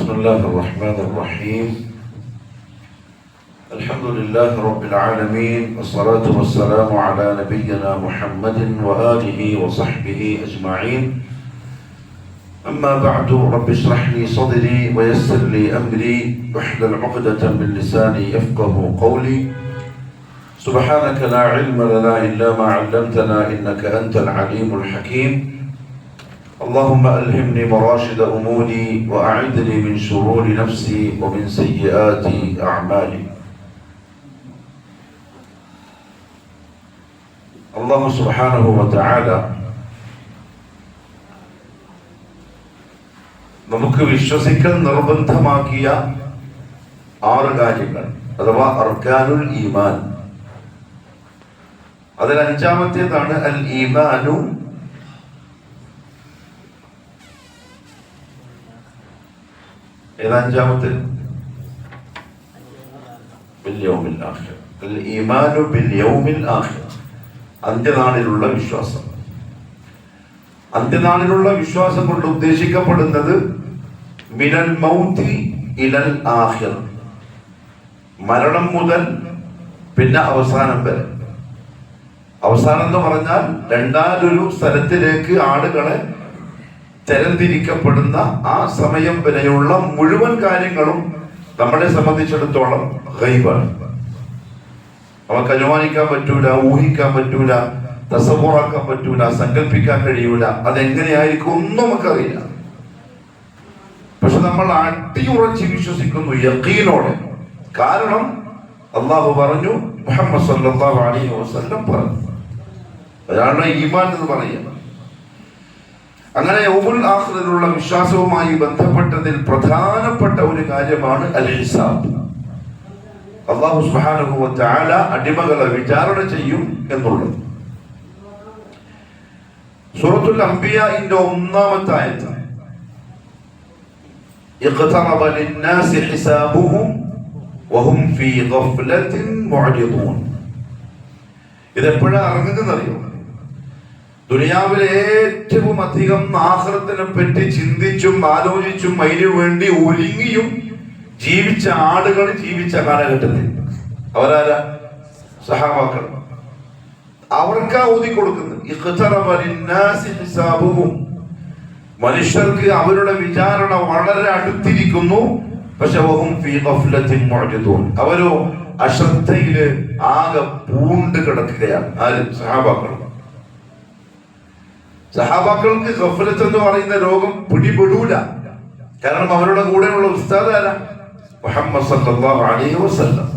بسم الله الرحمن الرحيم. الحمد لله رب العالمين، والصلاة والسلام على نبينا محمد وآله وصحبه أجمعين. أما بعد، رب اشرح لي صدري ويسر لي أمري واحلل عقدة من لساني يفقه قولي. سبحانك لا علم لنا إلا ما علمتنا إنك أنت العليم الحكيم. اللهم ألهمني مراشد أموري وأعذني من شرور نفسي ومن سيئات أعمالي. الله سبحانه وتعالى നമുക്ക് വിശ്വസിക്കൽ നിർബന്ധമാക്കിയ 6 കാര്യങ്ങൾ അഥവാ അർക്കാനുൽ ഈമാൻ. അതിൽ 5ാമത്തേതാണ് അൽ ഈമാനു ഏതാഞ്ചാമത്തെ ഈമാനു ബിൽ യൗമിൽ ആഖിർ, അന്ത്യനാളിലുള്ള വിശ്വാസം. അന്ത്യനാളിലുള്ള വിശ്വാസം കൊണ്ട് ഉദ്ദേശിക്കപ്പെടുന്നത് മിനൽ മൗതി ഇലൽ ആഖിർ, മരണം മുതൽ പിന്നെ അവസാനം വരെ. അവസാനം എന്ന് പറഞ്ഞാൽ രണ്ടാമതൊരു സ്ഥലത്തിലേക്ക് ആളുകളെ തരംതിരിക്കപ്പെടുന്ന ആ സമയം വരെയുള്ള മുഴുവൻ കാര്യങ്ങളും നമ്മളെ സംബന്ധിച്ചിടത്തോളം ഗൈബാണ്. നമുക്ക് അനുമാനിക്കാൻ പറ്റൂല, ഊഹിക്കാൻ പറ്റൂല, തസവ്വുറാക്കാൻ പറ്റൂല, സങ്കല്പിക്കാൻ കഴിയൂല. അതെങ്ങനെയായിരിക്കും ഒന്നും നമുക്കറിയില്ല. പക്ഷെ നമ്മൾ അടിയുറച്ച് വിശ്വസിക്കുന്നു യഖീനോടെ. കാരണം അള്ളാഹു പറഞ്ഞു, മുഹമ്മദ് സല്ലല്ലാഹു അലൈഹി വസല്ലം പറഞ്ഞു. അതാണ് ഈമാൻ എന്ന് പറയുന്നത്. അങ്ങനെ യൗമുൽ ആഖിറിലുള്ള വിശ്വാസവുമായി ബന്ധപ്പെട്ടതിൽ പ്രധാനപ്പെട്ട ഒരു കാര്യമാണ് അൽ ഹിസാബ്. അല്ലാഹു സുബ്ഹാനഹു വ തആല അടിമകളെ വിചാരണ ചെയ്യും എന്നുള്ളത്. സൂറത്തുൽ അംബിയാഇന്റെ 1-ാമത്തെ ആയത്ത്, ഇഖ്തറബ ലിന്നാസി ഹിസാബുഹും വഹും ഫീ ഗഫ്ലത്തിൻ മുഅ്രിദൂൻ. ഇതെപ്പോഴാണ് ഇറങ്ങുന്നതെന്നറിയോ? ദുനിയാവിലെ ഏറ്റവും അധികം ആഖിറത്തിനെ പറ്റി ചിന്തിച്ചും ആലോചിച്ചും അതിനു വേണ്ടി ഒരുങ്ങിയും ജീവിച്ച ആളുകൾ ജീവിച്ച കാലഘട്ടത്തിൽ. അവരാരാ? സഹാബാക്കൾ. അവർക്കാ ഊതി കൊടുക്കുന്നത്. ഇഖ്തറബ ലിന്നാസി ഹിസാബുഹും, മനുഷ്യർക്ക് അവരുടെ വിചാരണ വളരെ അടുത്തിരിക്കുന്നു. പക്ഷെ വഹും ഫീ ഗഫ്ലത്തിൻ മുഅ്രിദൂൻ, അവരോ അശ്രദ്ധയില് ആകെ പൂണ്ട് കിടക്കുകയാണ്. ആര്? സഹാബാക്കൾ. സഹാബാക്കൾക്ക് ഗഫലത്ത് എന്ന് പറയുന്ന രോഗം പിടിപെടൂല. കാരണം അവരുടെ കൂടെയുള്ള ഉസ്താദ് ആരാ? മുഹമ്മദ് സല്ലല്ലാഹു അലൈഹി വസല്ലം.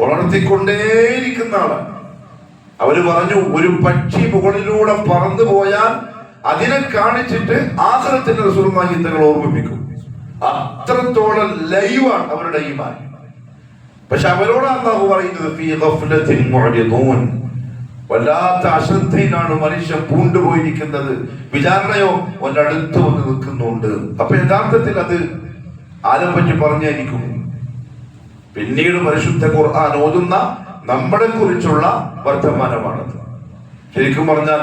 ഉണർത്തിക്കൊണ്ടേയിരിക്കുന്ന ആളാണ്. അവര് പറഞ്ഞു, ഒരു പക്ഷി മുകളിലൂടെ പറന്നു പോയാൽ അതിനെ കാണിച്ചിട്ട് ആഖിറത്തിന്റെ റസൂലുള്ളാഹി തങ്ങൾ ഓർമ്മിപ്പിക്കും. അത്രത്തോളം ലൈവാണ് അവരുടെ ഈമാൻ. പക്ഷെ അവരോട് അല്ലാഹു പറയുന്നത് ഫീ ഗഫലത്തിൻ മുഅ്രിദൂൻ, വല്ലാത്ത അശ്രദ്ധയിലാണ് മനുഷ്യൻ പൂണ്ടുപോയിരിക്കുന്നത്. വിചാരണയോ അവന്റെ അടുത്ത് വന്ന് നിൽക്കുന്നുണ്ട്. അപ്പൊ യഥാർത്ഥത്തിൽ അത് ആരെ പറ്റി പറഞ്ഞായിരിക്കും? പിന്നീട് പരിശുദ്ധ ഖുർആൻ ഓതുന്ന നമ്മളെ കുറിച്ചുള്ള വർത്തമാനമാണത്. ശരിക്കും പറഞ്ഞാൽ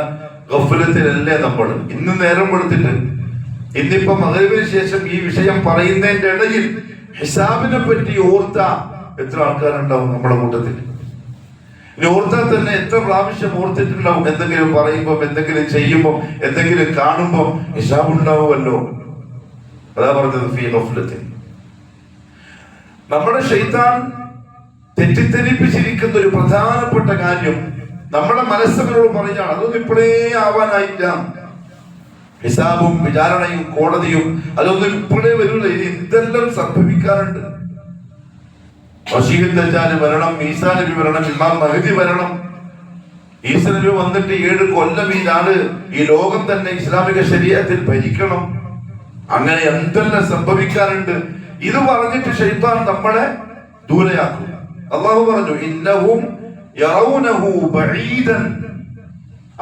ഗഫലത്തിലല്ലേ നമ്മൾ. ഇന്ന് നേരം വെളുത്തിട്ട് ഇന്നിപ്പോ മഗ്‌രിബിന് ശേഷം ഈ വിഷയം പറയുന്നതിന്റെ ഇടയിൽ ഹിസാബിനെ പറ്റി ഓർത്ത എത്ര ആൾക്കാരുണ്ടാവും നമ്മുടെ കൂട്ടത്തിൽ? ഇനി ഓർത്താൽ തന്നെ എത്ര പ്രാവശ്യം ഓർത്തിട്ടുണ്ടാവും? എന്തെങ്കിലും പറയുമ്പോൾ, എന്തെങ്കിലും ചെയ്യുമ്പോൾ, എന്തെങ്കിലും കാണുമ്പോൾ ഹിസാബ് ഉണ്ടാവുമല്ലോ. അതാ പറഞ്ഞത് ഫീ ഗഫ്ലത്തിൻ. നമ്മുടെ ശൈത്താൻ തെറ്റിദ്ധരിപ്പിച്ചിരിക്കുന്ന ഒരു പ്രധാനപ്പെട്ട കാര്യം നമ്മുടെ മനസ്സുകളോട് പറയുകയാണ്, അതൊന്നും ഇപ്പോഴേ ആവാനായില്ല. ഹിസാബും വിചാരണയും കോടതിയും അതൊന്നും ഇപ്പോഴേ വരില്ല. ഇനി എന്തെല്ലാം സംഭവിക്കാറുണ്ട്. മസീഹ് ദജ്ജാൽ വരണം, ഈസാ നബി വരണം, ഇമാം മഹ്ദി വരണം. ഈസാ നബി വന്നിട്ട് 7 കൊല്ലം ഈ നാട്, ഈ ലോകം തന്നെ ഇസ്ലാമിക ശരീഅത്തിൽ ഭരിക്കണം. അങ്ങനെ എന്തെല്ലാം സംഭവിക്കാറുണ്ട്. ഇത് പറഞ്ഞിട്ട് ശൈത്താൻ നമ്മളെ ദൂരെയാക്കും. അല്ലാഹു പറഞ്ഞു, ഇന്നഹും യറൗനഹു ബഈദൻ,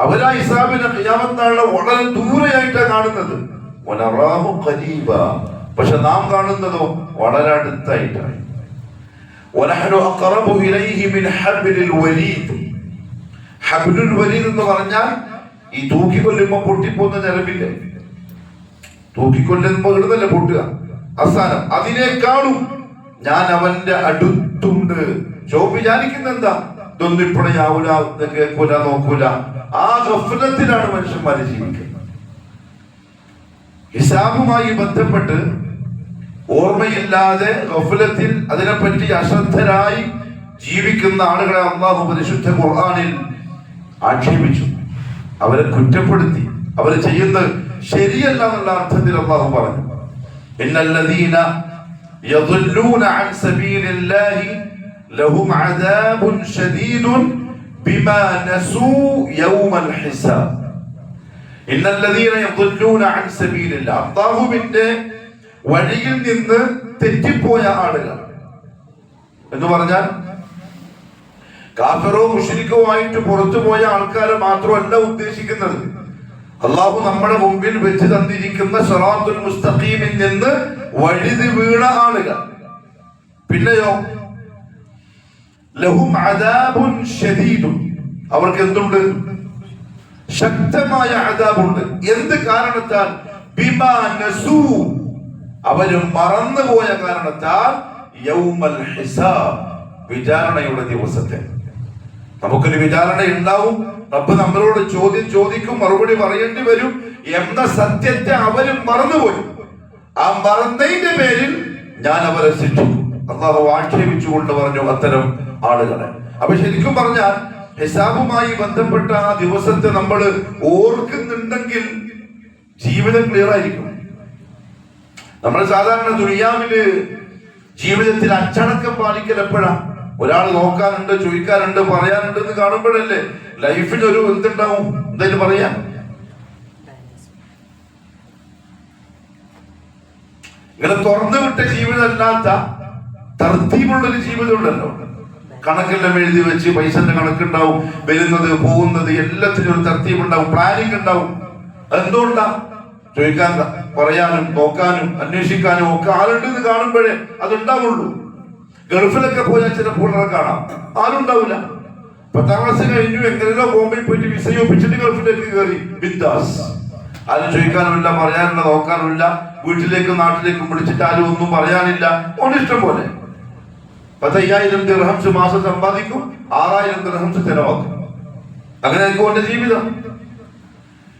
അവരാ ഹിസാബിനെ ഖിയാമത്ത് നാളിലെ വളരെ ദൂരെയായിട്ടാണ് കാണുന്നത്. വനറാഹു ഖരീബ, പക്ഷെ നാം കാണുന്നതോ വളരെ അടുത്തായിട്ടാണ്. വനഹ്നു അഖറബു ഇലൈഹി മിൻ ഹബ്ലിൽ വരീദ്. ഹബ്ലുൽ വരീദ് എന്ന് പറഞ്ഞാൽ ഈ തൂക്കിക്കൊല്ലുമ്പോൾ പൊട്ടിപ്പോകുന്ന ഞരമ്പില്ലേ, തൂക്കിക്കൊല്ലുമ്പോൾ ഇടുന്നല്ലേ പൊട്ടുക, അവസാനം അതിനേക്കാളും ഞാൻ അവന്റെ അടുത്തുണ്ട്. ജോബ് വിചാരിക്കുന്ന എന്താ? ഇതൊന്നും ഇപ്പോഴാവൂല, കേൾക്കൂല, നോക്കൂല. ആ ഗഫ്ലത്തിലാണ് മനുഷ്യന്മാര് ജീവിക്കുന്നത്. ഹിസാബുമായി ബന്ധപ്പെട്ട് ഓർമ്മയില്ലാതെ ഗഫ്ലത്തിൽ അതിനെപ്പറ്റി അശ്രദ്ധരായി ജീവിക്കുന്ന ആളുകളെ അല്ലാഹു പരിശുദ്ധ ഖുർആനിൽ ആക്ഷേപിച്ചു, അവരെ കുറ്റപ്പെടുത്തി. അവർ ചെയ്യുന്നത് ശരിയല്ല എന്നുള്ള അർത്ഥത്തിൽ അല്ലാഹു പറഞ്ഞു, ഇന്നല്ലദീന യദുല്ലൂന അൻ സബീലില്ലാഹി ലഹും അദാബുൻ ശദീദുൻ ബിമാ നസൂ യൗമൽ ഹിസാബ്. ഇന്നല്ലദീന യദുല്ലൂന അൻ സബീലില്ലാഹ്, അല്ലാഹുവിന്റെ വഴിയിൽ നിന്ന് തെറ്റിപ്പോയ ആളുകൾ എന്ന് പറഞ്ഞാൽ കാഫിറോ മുശ്രിക്കോ ആയിട്ട് പുറത്തുപോയ ആൾക്കാരെ മാത്രമല്ല ഉദ്ദേശിക്കുന്നത്. അള്ളാഹു നമ്മുടെ മുമ്പിൽ വെച്ച് തന്നിരിക്കുന്ന സിറാത്തുൽ മുസ്തഖീമിൽ നിന്ന് വഴുതി വീണ ആളുകൾ. പിന്നെയോ ലഹും അദാബുൻ ശദീദുൻ, അവർക്ക് എന്തുണ്ട്? ശക്തമായ അദാബുണ്ട്. എന്ത് കാരണത്താൽ? ബിമാ നസൂ, അവര് മറന്നുപോയ കാരണത്താൽ. യൗമൽ ഹിസാബ്, വിചാരണയുടെ ദിവസത്തെ. നമുക്കൊരു വിചാരണ ഉണ്ടാവും, റബ്ബ് നമ്മളോട് ചോദ്യം ചോദിക്കും, മറുപടി പറയേണ്ടി വരും എന്ന സത്യത്തെ അവരും മറന്നുപോയി. ആ മറന്നതിന്റെ പേരിൽ ഞാൻ അവരെ ശിക്ഷിക്കും. അല്ലാഹു ആക്ഷേപിച്ചുകൊണ്ട് പറഞ്ഞു അത്തരം ആളുകളെ. അപ്പൊ ശരിക്കും പറഞ്ഞാൽ ഹിസാബുമായി ബന്ധപ്പെട്ട ആ ദിവസത്തെ നമ്മൾ ഓർക്കുന്നുണ്ടെങ്കിൽ ജീവിതം ക്ലിയർ ആയിരിക്കും. നമ്മൾ സാധാരണ ദുനിയാവില് ജീവിതത്തിൽ അച്ചടക്കം പാലിക്കൽ എപ്പോഴാ? ഒരാൾ നോക്കാനുണ്ട്, ചോദിക്കാനുണ്ട്, പറയാനുണ്ട് എന്ന് കാണുമ്പോഴല്ലേ ലൈഫിൽ ഒരു എന്തുണ്ടാവും, എന്തായാലും പറയാം. ഇങ്ങനെ തുറന്നു വിട്ട ജീവിതം അല്ലാത്ത തർത്തീബുള്ളൊരു ജീവിതം ഉണ്ടല്ലോ. കണക്കെല്ലാം എഴുതി വെച്ച് പൈസന്റെ കണക്കുണ്ടാവും, വരുന്നത് പോകുന്നത് എല്ലാത്തിനും ഒരു തർത്തീബ് ഉണ്ടാവും, പ്ലാനിങ് ഉണ്ടാവും. അതെന്തുകൊണ്ടാ? ചോദിക്കാൻ, പറയാനും, നോക്കാനും, അന്വേഷിക്കാനും ഒക്കെ ആളുണ്ടെന്ന് കാണുമ്പോഴേ അതുണ്ടാവുള്ളൂ. ഗൾഫിലൊക്കെ പോയാൽ ചിലപ്പോൾ കാണാം, ആരുണ്ടാവില്ല. 10ാം ക്ലാസ് കഴിഞ്ഞു, എങ്ങനെയോ ബോംബെയിൽ പോയിട്ട് വിസ ഒപ്പിച്ചിട്ട് ഗൾഫിലേക്ക് കയറി ബിന്ദാസ്. ആരും ചോദിക്കാനുമില്ല, പറയാനില്ല, നോക്കാനുമില്ല. വീട്ടിലേക്കും നാട്ടിലേക്കും വിളിച്ചിട്ട് ആരും ഒന്നും പറയാനില്ല. ഓന് ഇഷ്ടം പോലെ 10,000 ദിർഹംസ് മാസം സമ്പാദിക്കും, 6,000 ദിർഹംസ് ചെലവാക്കും. അങ്ങനെ ആയിരിക്കും ഓന്റെ ജീവിതം.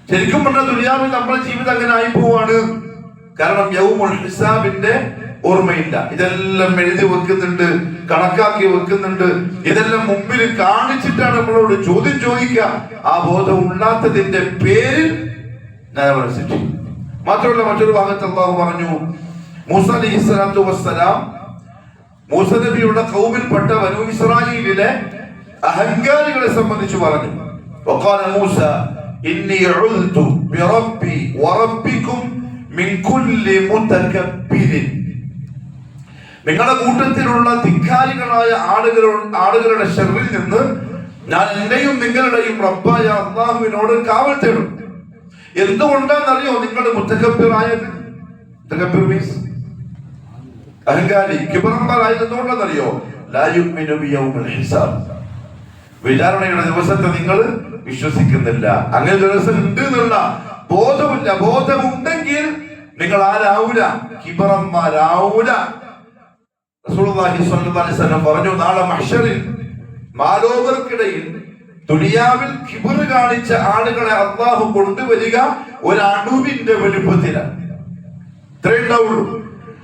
ശരിക്കും പറഞ്ഞ ദുനിയാവിൽ നമ്മുടെ ജീവിതം അങ്ങനെ ആയി പോവാണ്. കാരണം യൗമുൽ ഹിസാബിന്റെ ഓർമ്മയില്ല. ഇതെല്ലാം എഴുതി വെക്കുന്നുണ്ട്, കണക്കാക്കി വെക്കുന്നുണ്ട്, ഇതെല്ലാം മുമ്പിൽ കാണിച്ചിട്ടാണ് നമ്മളോട് ചോദ്യം ചോദിക്കുക. ആ ബോധം ഇല്ലാത്തതിന്റെ പേരിൽ ഞാൻ അവരെ ശിക്ഷിക്കും. മാത്രമല്ല മറ്റൊരു ഭാഗത്ത് അല്ലാഹു പറഞ്ഞു, മൂസ അലൈഹിസ്സലാത്തു വസ്സലാം മൂസ നബിയുടെ ഖൗമിൽപ്പെട്ട ബനൂ ഇസ്രായീലിലെ അഹങ്കാരികളെ സംബന്ധിച്ച് പറഞ്ഞു, വഖാല മൂസ ഇന്നി ഉൽതു ബിറബ്ബി വറബ്ബികും മിൻ കുല്ലി മുതകബ്ബിരിൻ. നിങ്ങളുടെ കൂട്ടത്തിലുള്ള ധിക്കാരികളായ ആളുകളുടെ ശർറിൽ നിന്ന് ഞാൻ എന്റെയും നിങ്ങളുടെയും റബ്ബായ അല്ലാഹുവിനോട് കാവൽ തേടും. എന്തുകൊണ്ടാണെന്നറിയോ നിങ്ങൾ മുതകബ്ബിറായത്? മുതകബ്ബിർ മീൻസ് അഹങ്കാരി, കിബറന്മാരായത് എന്തുകൊണ്ടാണെന്നറിയോ? ലാ യുഅ്മിനു ബിയൗമിൽ ഹിസാബ്, വിചാരണയുടെ ദിവസത്തെ നിങ്ങൾ വിശ്വസിക്കുന്നില്ല. അങ്ങനെ ദിവസം ഉണ്ട് എന്നുള്ള ബോധമില്ല. ബോധമുണ്ടെങ്കിൽ നിങ്ങൾ ആരാവൂല, കിബറന്മാരാവൂല. റസൂലുള്ളാഹി സ്വല്ലല്ലാഹു അലൈഹി വസല്ലം പറഞ്ഞു, നാളെ മഹ്ശറിൽ മാലോകർക്കിടയിൽ ദുനിയാവിൽ കിബർ കാണിച്ച ആളുകളെ അല്ലാഹു കൊണ്ടുവരിക ഒരു അണുവിന്റെ വലുപ്പത്തിലാണ്. ഇത്രേ ഉണ്ടാവുള്ളൂ.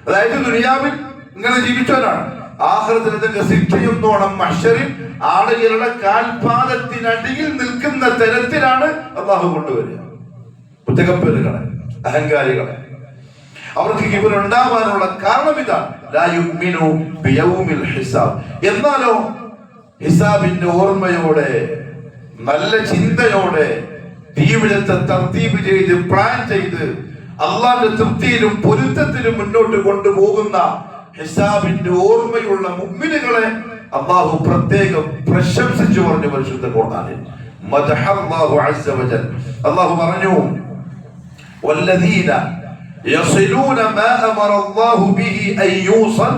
അതായത് ദുനിയാവിൽ ഇങ്ങനെ ജീവിച്ചവരാണ്. ആഖിറത്തിൽ ശിക്ഷയൊന്നോണം മഹ്ശറിൽ ആളുകളുടെ കാൽപാദത്തിനടിയിൽ നിൽക്കുന്ന തരത്തിലാണ് അല്ലാഹു കൊണ്ടുവരിക. മുതകബ്ബിറുകളെ, അഹങ്കാരികളെ. അവർക്ക് കിബർ ഉണ്ടാവാനുള്ള കാരണം ഇതാണ്, ലാ യുഅ്മിനു ബിയൗമിൽ ഹിസാബ്. എന്നാലോ ഹിസാബിന്റെ ഓർമ്മയോടെ, നല്ല ചിന്തയോടെ ജീവിതത്തെ തർത്തീബ് ചെയ്ത് പ്ലാൻ ചെയ്ത് അള്ളാന്റെ തൃപ്തിയിലും പൊരുത്തത്തിലും മുന്നോട്ട് കൊണ്ടുപോകുന്ന ഹിസാബിന്റെ ഓർമ്മയുള്ള മുഅ്മിനുകളെ അല്ലാഹു പ്രത്യേകം പ്രശംസിച്ചു പറഞ്ഞു പരിശുദ്ധ ഖുർആനിൽ. മദഹല്ലാഹു അസ്സ വജൽ. അല്ലാഹു പറഞ്ഞു, വല്ലദീന യസിലൂന മാ അമറ അല്ലാഹു ബിഹി അൻ യൂസൽ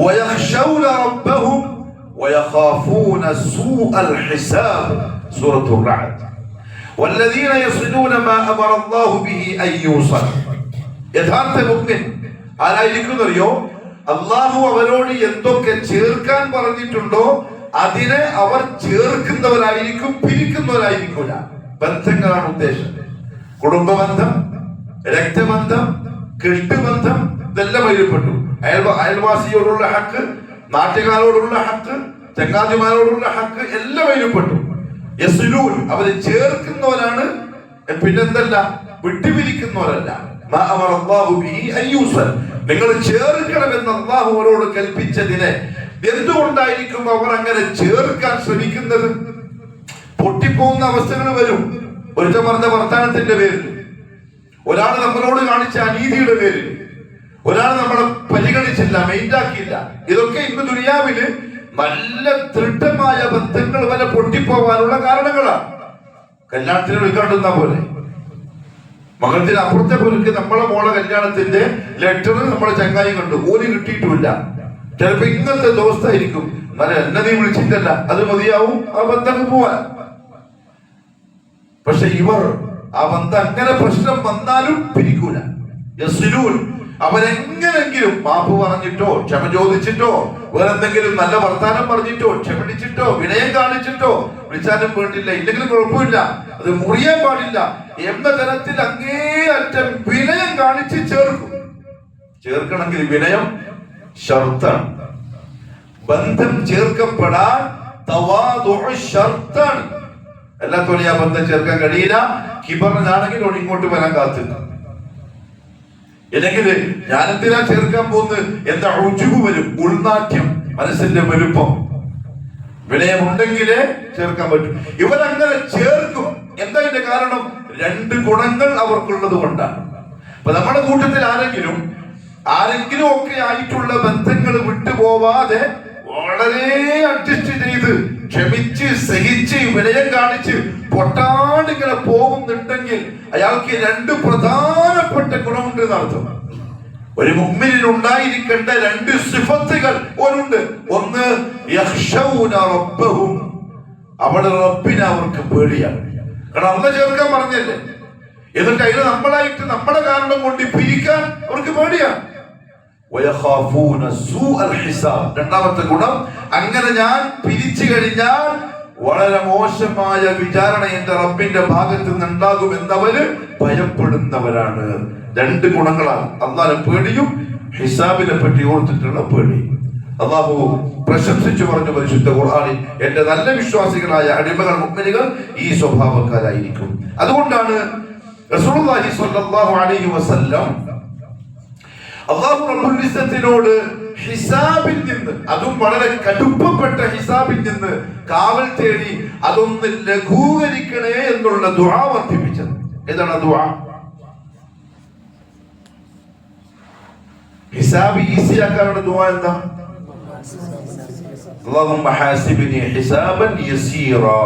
വയഖ്ശൗന റബ്ബഹും വയഖാഫൂന സൂഅൽ ഹിസാബ്. സൂറത്തുർ റഅദ്. വല്ലദീന യസിലൂന മാ അമറ അല്ലാഹു ബിഹി അൻ യൂസൽ. യഥാർത്ഥ മുഅ്മിൻ ആരായിരിക്കുന്നറിയോ? അള്ളാഹു അവരോട് എന്തൊക്കെ ചേർക്കാൻ പറഞ്ഞിട്ടുണ്ടോ അതിനെ അവർ ചേർക്കുന്നവരായിരിക്കും, പിരിക്കുന്നവരായിരിക്കില്ല. ബന്ധങ്ങളാണ് ഉദ്ദേശം. കുടുംബബന്ധം, രക്തബന്ധം, കെട്ടുബന്ധം ഇതെല്ലാം അതിൽപ്പെട്ടു. അയൽവാസിയോടുള്ള ഹക്ക്, നാട്ടുകാരോടുള്ള ഹക്ക്, ചങ്ങാതിമാരോടുള്ള ഹക്ക് എല്ലാം അതിൽപ്പെട്ടു. യസ്ലൂൻ അവരെ ചേർക്കുന്നവരാണ്, പിന്നെന്തല്ല വിട്ടുപിരിക്കുന്നവരല്ല. നിങ്ങൾ ചേർക്കണമെന്ന് അല്ലാഹു അവരോട് കൽപ്പിച്ചതിനെ എന്തുകൊണ്ടായിരിക്കും അവർ അങ്ങനെ ചേർക്കാൻ ശ്രമിക്കുന്നത്? പൊട്ടിപ്പോകുന്ന അവസ്ഥകൾ വരും. ഒരുത്തൻ പറഞ്ഞ വർത്തമാനത്തിന്റെ പേരിൽ, ഒരാൾ നമ്മളോട് കാണിച്ച അനീതിയുടെ പേരിൽ, ഒരാൾ നമ്മളെ പരിഗണിച്ചില്ല, മെയിൻറ്റാക്കിയില്ല. ഇതൊക്കെ ഇന്ന് ദുനിയാവില് നല്ല ദൃഢമായ ബന്ധങ്ങൾ വരെ പൊട്ടിപ്പോവാനുള്ള കാരണങ്ങളാണ്. കല്യാണത്തിന് വിളിക്കാണ്ടുന്ന പോലെ മകത്തിന് അപ്പുറത്തെ പോലേക്ക് നമ്മളെ മോളെ കല്യാണത്തിന്റെ ലെറ്റർ നമ്മളെ ചങ്ങായി കണ്ടു, ഓല് കിട്ടിയിട്ടുമില്ല. ചിലപ്പോ ഇന്നത്തെ ദിവസമായിരിക്കും, നല്ല എന്നെ നീ വിളിച്ചിട്ടല്ല, അത് മതിയാവും ആ ബന്ധം പോവാൻ. പക്ഷെ ഇവർ ആ ബന്ധം അങ്ങനെ പ്രശ്നം വന്നാലും പിരിക്കൂല. യസ്ലൂൻ അവരെങ്ങനെങ്കിലും മാപ്പ് പറഞ്ഞിട്ടോ, ക്ഷമ ചോദിച്ചിട്ടോ, വേറെന്തെങ്കിലും നല്ല വർത്താനം പറഞ്ഞിട്ടോ, ക്ഷമിച്ചിട്ടോ, വിനയം കാണിച്ചിട്ടോ, വിളിച്ചാലും വേണ്ടില്ല, ഇല്ലെങ്കിലും കുഴപ്പമില്ല, അത് മുറിയാൻ പാടില്ല എന്ന തരത്തിൽ അങ്ങേയറ്റം വിനയം കാണിച്ച് ചേർക്കും. ചേർക്കണമെങ്കിൽ വിനയം ഷർത്താണ്. ബന്ധം ചേർക്കപ്പെടാൻ തവാദുഉ ഷർത്താണ്. എല്ലാത്തോലും ആ ബന്ധം ചേർക്കാൻ കഴിയില്ല. കിബറിനാണെങ്കിൽ ഇങ്ങോട്ട് വരാൻ കാത്തില്ല. ഇല്ലെങ്കിൽ ഞാനെന്തിനാ ചേർക്കാൻ പോകുന്നത് എന്താ ഉജുബ് വരും, ഉൾനാട്യം, മനസ്സിന്റെ വലുപ്പം. വിനയമുണ്ടെങ്കിലേ ചേർക്കാൻ പറ്റും. ഇവരങ്ങനെ ചേർക്കും. എന്താ ഇതിന്റെ കാരണം? രണ്ട് ഗുണങ്ങൾ അവർക്കുള്ളത് കൊണ്ടാണ്. അപ്പൊ നമ്മുടെ കൂട്ടത്തിൽ ആരെങ്കിലും ഒക്കെ ആയിട്ടുള്ള ബന്ധങ്ങൾ വിട്ടുപോവാതെ വളരെ അഡ്ജസ്റ്റ് ചെയ്ത് ക്ഷമിച്ച് സഹിച്ച് വിനയം കാണിച്ച് പൊട്ടാണ്ടിങ്ങനെ പോകുന്നുണ്ടെങ്കിൽ അയാൾക്ക് രണ്ട് പ്രധാനപ്പെട്ട ഗുണമുണ്ട് എന്നർത്ഥം. ഒരു മുഅ്മിനിൽ ഉണ്ടായിരിക്കേണ്ട രണ്ട് സിഫത്തുകൾ ഉണ്ട്. ഒന്ന് യഖ്ശൗന റബ്ബഹും, അവരുടെ റബ്ബിനെ അവർക്ക് പേടിയാണ്. കാരണം അന്ന് ചേർക്കാൻ പറഞ്ഞല്ലേ, എന്നിട്ട് അതിന് നമ്മളായിട്ട് നമ്മുടെ കാരണം കൊണ്ട് പിരിക്കാൻ അവർക്ക് പേടിയാണ്. രണ്ടാമത്തെ ഗുണം, അങ്ങനെ ഞാൻ പിരിച്ചു കഴിഞ്ഞാൽ വളരെ മോശമായ വിചാരണ എന്റെ റബ്ബിന്റെ ഭാഗത്ത് നിന്നുണ്ടാകുമെന്നവര് ഭയപ്പെടുന്നവരാണ്. രണ്ട് ഗുണങ്ങളാണ്. അല്ലാഹുവിനെ പേടിയും ഹിസാബിനെ പറ്റി ഓർത്തിട്ടുള്ള പേടി. അല്ലാഹു പ്രശംസിച്ചു പറഞ്ഞു പരിശുദ്ധ ഖുർആനിൽ, എന്റെ നല്ല വിശ്വാസികളായ അടിമകൾ മുഅ്മിനുകൾ ഈ സ്വഭാവക്കാരായിരിക്കും. അതുകൊണ്ടാണ് റസൂലുള്ളാഹി സ്വല്ലല്ലാഹു അലൈഹി വസല്ലം അല്ലാഹു റബ്ബുൽ ഇസ്സത്തിനോട് ഹിസാബിൽ നിന്ന്, അതും വളരെ കടുപ്പപ്പെട്ട ഹിസാബിൽ നിന്ന് കാവൽ തേടി അതൊന്ന് ലഘൂകരിക്കണേ എന്നുള്ള ദുആ വർദ്ധിപ്പിച്ചത്. ഏതാണ് ദുആ? ഹിസാബ് ഈസിയാക്കാനുള്ള ദുആ എന്താ? അല്ലാഹുമ്മ ഹാസിബ്നി ഹിസാബൻ യസീറാ.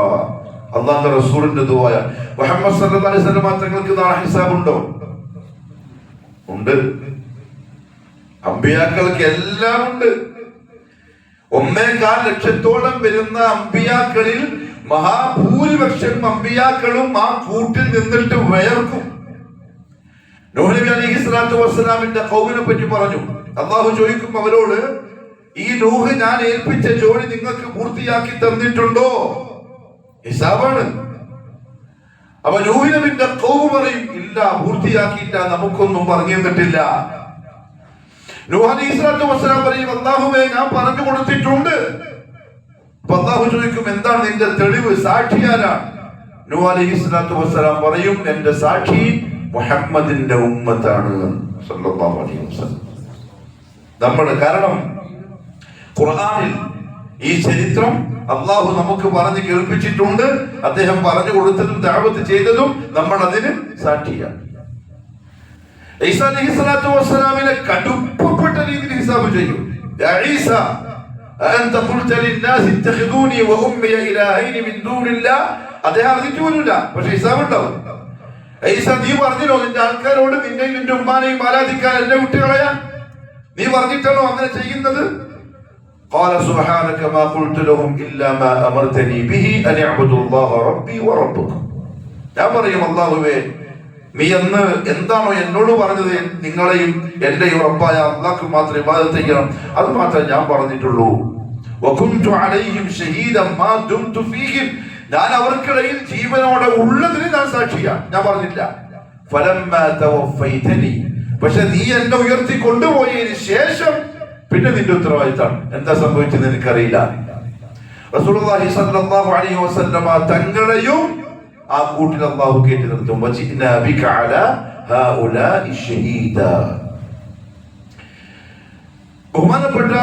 അല്ലാഹുവിന്റെ റസൂലിന്റെ ദുആ. മുഹമ്മദ് സല്ലല്ലാഹു അലൈഹി വസല്ലം തങ്ങൾക്ക് നാളെ ഹിസാബ് ഉണ്ടോ? ഉണ്ട്. അമ്പിയാക്കൾക്ക് എല്ലാം ഉണ്ട്. 1.25 ലക്ഷത്തോളം വരുന്ന അമ്പിയാക്കളിൽ മഹാഭൂരിപക്ഷം അമ്പിയാക്കളും ആ കൂട്ടിൽ നിന്നിട്ട് വയർക്കും. നൂഹ് നബി അലൈഹി സ്വലാത്തു വസ്സലാമിന്റെ ഖൗമിനെ പറ്റി പറഞ്ഞു. അല്ലാഹു ചോദിക്കും അവരോട്, ഈ നൂഹ് ഞാൻ ഏൽപ്പിച്ച ജോലി നിങ്ങൾക്ക് പൂർത്തിയാക്കി തന്നിട്ടുണ്ടോ? ഹിസാബാണ്. അപ്പൊ നൂഹ് നബിന്റെ ഖൗമ് പറയും, ഇല്ല, പൂർത്തിയാക്കിയില്ല, നമുക്കൊന്നും പറഞ്ഞു തന്നിട്ടില്ല. നൂഹ് അലൈഹിസ്സലാത്തു വസ്സലാം പറയും, അല്ലാഹുവേ ഞാൻ പറഞ്ഞു കൊടുത്തിട്ടുണ്ട്. അപ്പൊ അല്ലാഹു ചോദിക്കും, എന്താണ് നിന്റെ തെളിവ്, സാക്ഷി ആരാണ്? നൂഹ് അലൈഹിസ്സലാത്തു വസ്സലാം പറയും, എന്റെ സാക്ഷി മുഹമ്മദിന്റെ ഉമ്മത്താണ് സല്ലല്ലാഹു അലൈഹി വസല്ലം. കാരണം ഖുർആനിൽ ഈ ചരിത്രം അല്ലാഹു നമുക്ക് പറഞ്ഞു കേൾപ്പിച്ചിട്ടുണ്ട്. അദ്ദേഹം പറഞ്ഞു കൊടുത്തതും ദഅവത്ത് ചെയ്തതും നമ്മൾ അതിന് സാക്ഷിയാണ്. ഈസ അലൈഹിസ്സലാത്തു വസ്സലാമിനെ കടുപ്പപ്പെട്ട രീതിയിൽ ഹിസാബ് ചെയ്യും. യാ ഈസ അൻത ഖുൽത ലിന്നാസി ഇത്തഖിദൂനി വ ഉമ്മി ഇലാഹൈനി മിൻ ദൂനില്ലാഹ്. അദ്ദേഹം അറിഞ്ഞിട്ടില്ല, പക്ഷെ ഹിസാബ് ഉണ്ടാവും. ഈസ, നീ പറഞ്ഞല്ലോ നിന്റെ ആൾക്കാരോട് നിന്നെയും നിന്റെ ഉമ്മാനെയും ആരാധിക്കാൻ, എന്നെ വിട്ടുകളയാൻ നീ പറഞ്ഞിട്ടാണോ അങ്ങനെ ചെയ്യുന്നത്? ഖാല സുബ്ഹാനക മാ ഖുൽതു ലഹും ഇല്ലാ മാ അമർതനി ബിഹി അൻ അഅ്ബുദു അല്ലാഹ റബ്ബി വ റബ്ബുക്കും. ഞാൻ പറയും, അല്ലാഹുവേ നീ എന്ന് എന്താണോ എന്നോട് പറഞ്ഞത്, നിങ്ങളെയും എന്റെ ഉറപ്പായ അല്ലാഹ്ക്ക് മാത്രമേ ഇബാദത്ത് ചെയ്യണം, അത് മാത്രമേ ഞാൻ പറഞ്ഞിട്ടുള്ളൂ. വകുന്തു അലൈഹിം ഷഹീദൻ മാ ദുംതു ഫീഹിം, ഞാൻ അവർക്കിടയിൽ ജീവനോടെ ഉള്ളതിന് ഞാൻ സാക്ഷിയാണ്, ഞാൻ പറഞ്ഞില്ല. ഫലമ്മാ തവഫൈതനി, പക്ഷെ നീ എന്നെ ഉയർത്തി കൊണ്ടുപോയതിന് ശേഷം പിന്നെ നിന്റെ ഉത്തരവാദിത്തമാണ്. എന്താ സംഭവിച്ചത് എനിക്കറിയില്ല. റസൂലുള്ളാഹി സ്വല്ലല്ലാഹു അലൈഹി വസല്ലമ തങ്ങളെയും ആ കൂട്ടിൽ അല്ലാഹു കയറ്റി നിർത്തും. വജിനാ ബിക അലാ ഹൗലാഇ ഷഹീദ. ബഹുമാനപ്പെട്ട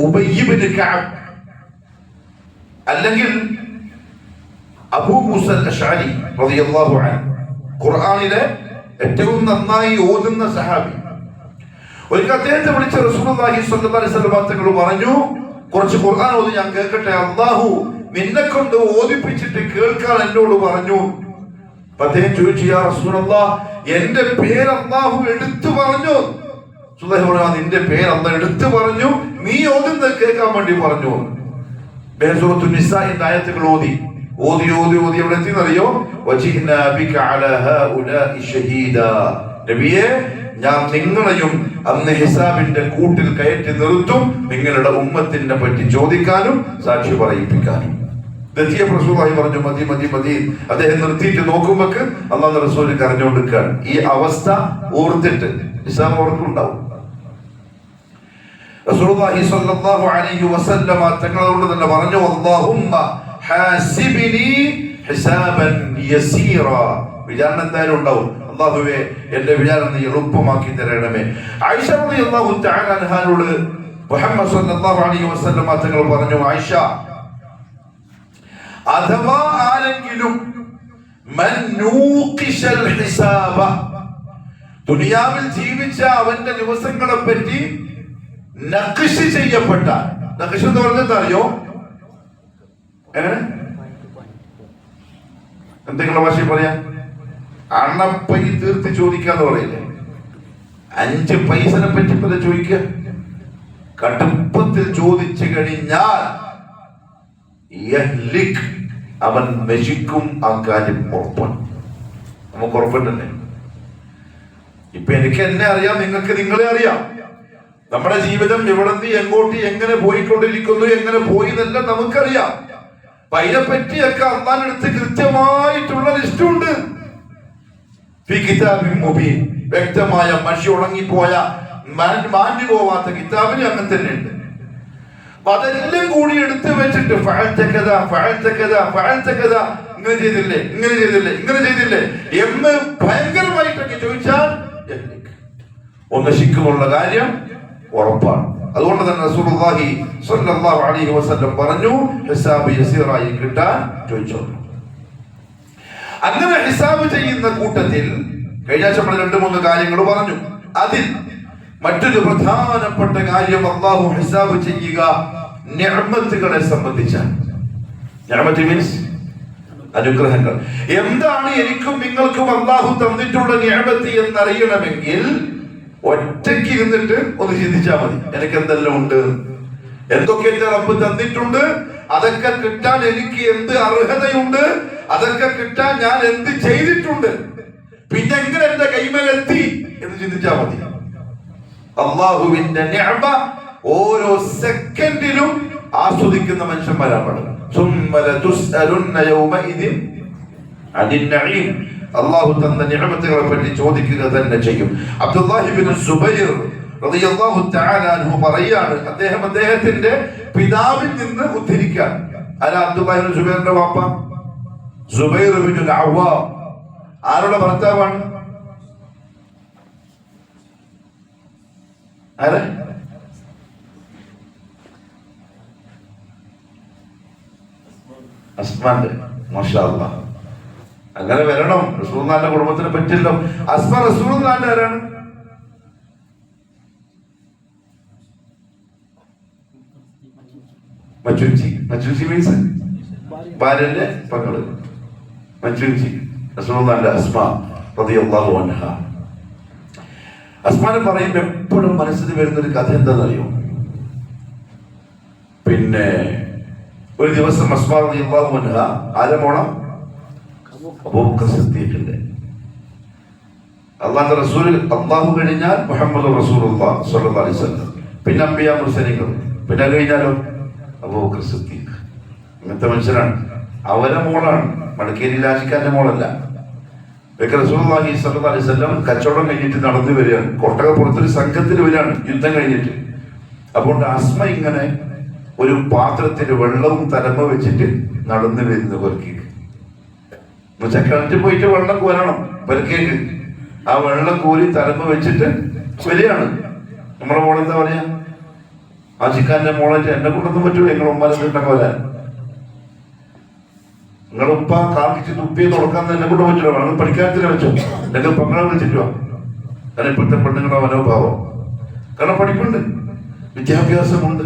ഉബയ്യ് ഇബ്നു കഅബ് അല്ലെങ്കിൽ അബൂ മൂസ അശ്അരി റളിയല്ലാഹു അൻഹു, ഖുർആനിലെ ഏറ്റവും നന്നായി ഓതുന്ന സഹാബി. ഒരിക്കൽ അദ്ദേഹത്തെ വിളിച്ച റസൂലുള്ളാഹി സ്വല്ലല്ലാഹു അലൈഹി വസല്ലം തങ്ങൾ പറഞ്ഞു, കുറച്ച് ഖുർആൻ ഓതി ഞാൻ കേൾക്കട്ടെ, അല്ലാഹു നിന്നെ കൊണ്ട് ഓതിപ്പിച്ചിട്ട് കേൾക്കാൻ എന്നോട് പറഞ്ഞു. അദ്ദേഹം ചോദിച്ചു, യാ റസൂലല്ലാഹ്, എന്റെ പേര് അല്ലാഹു എടുത്തു പറഞ്ഞു. നിന്റെ പേര് അല്ലാഹു എടുത്തു പറഞ്ഞു, നീ ഓതുന്നത് കേൾക്കാൻ വേണ്ടി പറഞ്ഞു. സൂറത്തുൻ നിസാഇന്റെ ആയത്തുകൾ ഓതി എവിടെ എത്തിയെന്നറിയോ? വജിനാ ബിക അലാ ഹൗലാഇ ഷഹീദ. നബിയേ, ഞാൻ നിങ്ങളെയും അന്ന് ഹിസാബിന്റെ കൂട്ടിൽ കയറ്റി നിർത്തും, നിങ്ങളുടെ ഉമ്മത്തിനെ പറ്റി ചോദിക്കാനും സാക്ഷി പറയിപ്പിക്കാനും. റസൂലുള്ളാഹി പറഞ്ഞു, മതി മതി മതി. അദ്ദേഹം നിർത്തിയിട്ട് നോക്കുമ്പോ അല്ലാഹുവിന്റെ റസൂൽ കരഞ്ഞുകൊണ്ടിരിക്കുകയാണ്. ഈ അവസ്ഥ ഓർത്തിട്ട് ഹിസാബ് ഓർക്കുണ്ടാവും. റസൂലുള്ളാഹി സ്വല്ലല്ലാഹു അലൈഹി വസല്ലമ തങ്ങളോട് തന്നെ പറഞ്ഞു, അല്ലാഹുമ്മ ഹാസിബ്നി ഹിസാബൻ യസീറ. വിചാരണ എന്തായാലും ഉണ്ടാവും. അല്ലാഹുവേ, എന്റെ വിചാരണ നീ എളുപ്പമാക്കി തരണമേ. ആയിഷ റളിയല്ലാഹു തആല അൻഹാനോട് മുഹമ്മദ് സ്വല്ലല്ലാഹു അലൈഹി വസല്ലമ തങ്ങൾ പറഞ്ഞു, ആയിഷ, അഥവാ ആരെങ്കിലും മൻ നൂഖിശൽ ഹിസാബ, ദുനിയാവിൽ ജീവിച്ച അവന്റെ ദിവസങ്ങളെ പറ്റി നഖ്ശ് ചെയ്യപ്പെട്ട, നഖ്ശ് എന്ന് പറഞ്ഞാൽ അറിയോ? എങ്ങനെ എന്തെങ്കിലും ഭാഷയിൽ പറയാ? അണപ്പൈ തീർത്ത് ചോദിക്കാന്ന് പറയില്ലേ? 5 പൈസനെ പറ്റി ചോദിക്കുക. കടുപ്പത്തിൽ ചോദിച്ചു കഴിഞ്ഞാൽ അവൻ നശിക്കും. ആ കാര്യം ഉറപ്പാണ്, നമുക്ക് ഉറപ്പുണ്ടല്ലേ? ഇപ്പൊ എനിക്ക് എന്നെ അറിയാം, നിങ്ങൾക്ക് നിങ്ങളെ അറിയാം. നമ്മുടെ ജീവിതം എവിടെ നിന്ന് എങ്ങോട്ട് എങ്ങനെ പോയിക്കൊണ്ടിരിക്കുന്നു, എങ്ങനെ പോയി എന്നെല്ലാം നമുക്കറിയാം. അപ്പൊ അതിനെ പറ്റിയൊക്കെ അള്ളാഹുവിനടുത്ത് കൃത്യമായിട്ടുള്ള ലിസ്റ്റുണ്ട്. വ്യക്തമായ മഷി ഉണങ്ങിപ്പോയ മാഞ്ഞു പോവാത്ത കിതാബിന് അങ്ങനെ തന്നെ ഉണ്ട്. അപ്പൊ അതെല്ലാം കൂടി എടുത്തു വെച്ചിട്ട് ഇങ്ങനെ ചെയ്തില്ലേ, ഇങ്ങനെ ചെയ്തില്ലേ, ഇങ്ങനെ ചെയ്തില്ലേ എന്ന് ഭയങ്കരമായിട്ടൊക്കെ ചോദിച്ചാൽ നശിക്കുന്നുള്ള കാര്യം ഉറപ്പാണ്. അതുകൊണ്ട് തന്നെ റസൂലുള്ളാഹി സ്വല്ലല്ലാഹു അലൈഹി വസല്ലം പറഞ്ഞു, ഹിസാബ് യസീറായി കിട്ടാൻ ചോദിച്ചോളൂ. അങ്ങനെ ഹിസാബ് ചെയ്യുന്ന കൂട്ടത്തിൽ കഴിഞ്ഞ ആഴ്ച നമ്മൾ 2-3 കാര്യങ്ങൾ പറഞ്ഞു. അതിൽ മറ്റൊരു പ്രധാനപ്പെട്ട കാര്യം അല്ലാഹു ഹിസാബ് ചെയ്യുക നിഅമത്തുകളെ സംബന്ധിച്ചാണ്. നിഅമത്ത് മീൻസ് അനുഗ്രഹങ്ങൾ. എന്താണ് എനിക്കും നിങ്ങൾക്കും അല്ലാഹു തന്നിട്ടുള്ള നിഅമത്ത് എന്നറിയണമെങ്കിൽ ഒറ്റയ്ക്ക് ഇരുന്നിട്ട് ഒന്ന് ചിന്തിച്ചാൽ മതി. എനിക്ക് എന്തെല്ലാം ഉണ്ട്, എന്തൊക്കെ എന്റെ റബ്ബ് തന്നിട്ടുണ്ട്, അതൊക്കെ കിട്ടാൻ എനിക്ക് എന്ത് അർഹതയുണ്ട്, അതൊക്കെ കിട്ടാൻ ഞാൻ എന്ത് ചെയ്തിട്ടുണ്ട്, പിന്നെ എങ്ങനെ എന്റെ കൈമേലെത്തി എന്ന് ചിന്തിച്ചാൽ മതി. അള്ളാഹുവിന്റെ നിഅമ ഓരോ സെക്കൻഡിലും ആസ്വദിക്കുന്ന മനുഷ്യന്മാരാണ്. അള്ളാഹു തന്ന നിഅമത്തുകളെ പറ്റി ചോദിക്കുക തന്നെ ചെയ്യും. അബ്ദുല്ലാഹി ഇബ്നു സുബൈർ റളിയല്ലാഹു തആല അൻഹു പറയാണ്, അദ്ദേഹത്തിന്റെ പിതാവിൽ നിന്ന് ഉദ്ധരിക്കാൻ. അബ്ദുല്ലാഹി ഇബ്നു സുബൈറിന്റെ വാപ്പ സുബൈർ ഇബ്നുൽ അവ്വാം ആരുടെ ഭർത്താവാണ്? ആരെ? അസ്മാന്റെ. മാഷാ അല്ലാഹ്, അങ്ങനെ വരണം. റസൂലുള്ളാഹിന്റെ കുടുംബത്തിനെ പറ്റിയല്ലോ. അസ്മ റസൂലുള്ളാഹിന്റെ ആരാണ്? മച്ചുഞ്ചി. മച്ചുഞ്ചി മീൻസ് ഭാര്യന്റെ പങ്കള്. മച്ചുഞ്ചി റസൂലുള്ളാഹിന്റെ അസ്മ റളിയല്ലാഹു അൻഹ. അസ്മാനെ പറയുമ്പോൾ എപ്പോഴും മനസ്സിൽ വരുന്നൊരു കഥ എന്താണെന്നറിയോ? പിന്നെ ഒരു ദിവസം അസ്മാ റളിയല്ലാഹു അൻഹ ആരെ മോണം? അബൂബക്കർ സിദ്ദീഖിന്റെ. അള്ളാഹുവിന്റെ റസൂൽ, അള്ളാഹു കഴിഞ്ഞാൽ മുഹമ്മദ് റസൂലുള്ളാഹി സ്വല്ലല്ലാഹു അലൈഹി വസല്ലം, പിന്നെ അംബിയാ മുർസലീങ്ങൾ, പിന്നെ കഴിഞ്ഞാലോ അബൂബക്കർ സിദ്ദീഖ്. ഇങ്ങനത്തെ മനുഷ്യരാണ്. അവരെ മോളാണ്, മടക്കേരി ലാജിക്കാന്റെ മോളല്ല. റസൂലുള്ളാഹി സ്വല്ലല്ലാഹു അലൈഹി വസല്ലം കച്ചവടം കഴിഞ്ഞിട്ട് നടന്നു വരികയാണ്. കൊട്ടകപ്പുറത്തൊരു സംഘത്തിൽ വരികയാണ് യുദ്ധം കഴിഞ്ഞിട്ട്. അപ്പോൾ അസ്മ ഇങ്ങനെ ഒരു പാത്രത്തിൽ വെള്ളവും തലമ വെച്ചിട്ട് നടന്നു വരുന്ന പെറുക്കേക്ക്. കിണറ്റിൽ പോയിട്ട് വെള്ളം കോരണം പെറുക്കേക്ക്. ആ വെള്ളം കോരി തലമ വെച്ചിട്ട് വരികയാണ്. നമ്മളെ മോളെന്താ പറയാ, ആ ചിക്കാന്റെ മോളായിട്ട് എന്നെ കൊണ്ടൊന്നും പറ്റൂല, നിങ്ങൾ ഉമ്മാരെ വരാൻ. നിങ്ങളുടെ ഉപ്പ കാണിച്ച് തുപ്പിയെ തുടക്കാൻ എന്നെ കൊണ്ട് പറ്റില്ല, നിങ്ങൾ പഠിക്കാനത്തിനെ വെച്ചോ, എന്റെ പെങ്ങളെ വിളിച്ചിട്ടോ. കാരണം ഇപ്പോഴത്തെ പെണ്ണുങ്ങളുടെ മനോഭാവം, കാരണം പഠിപ്പുണ്ട്, വിദ്യാഭ്യാസമുണ്ട്,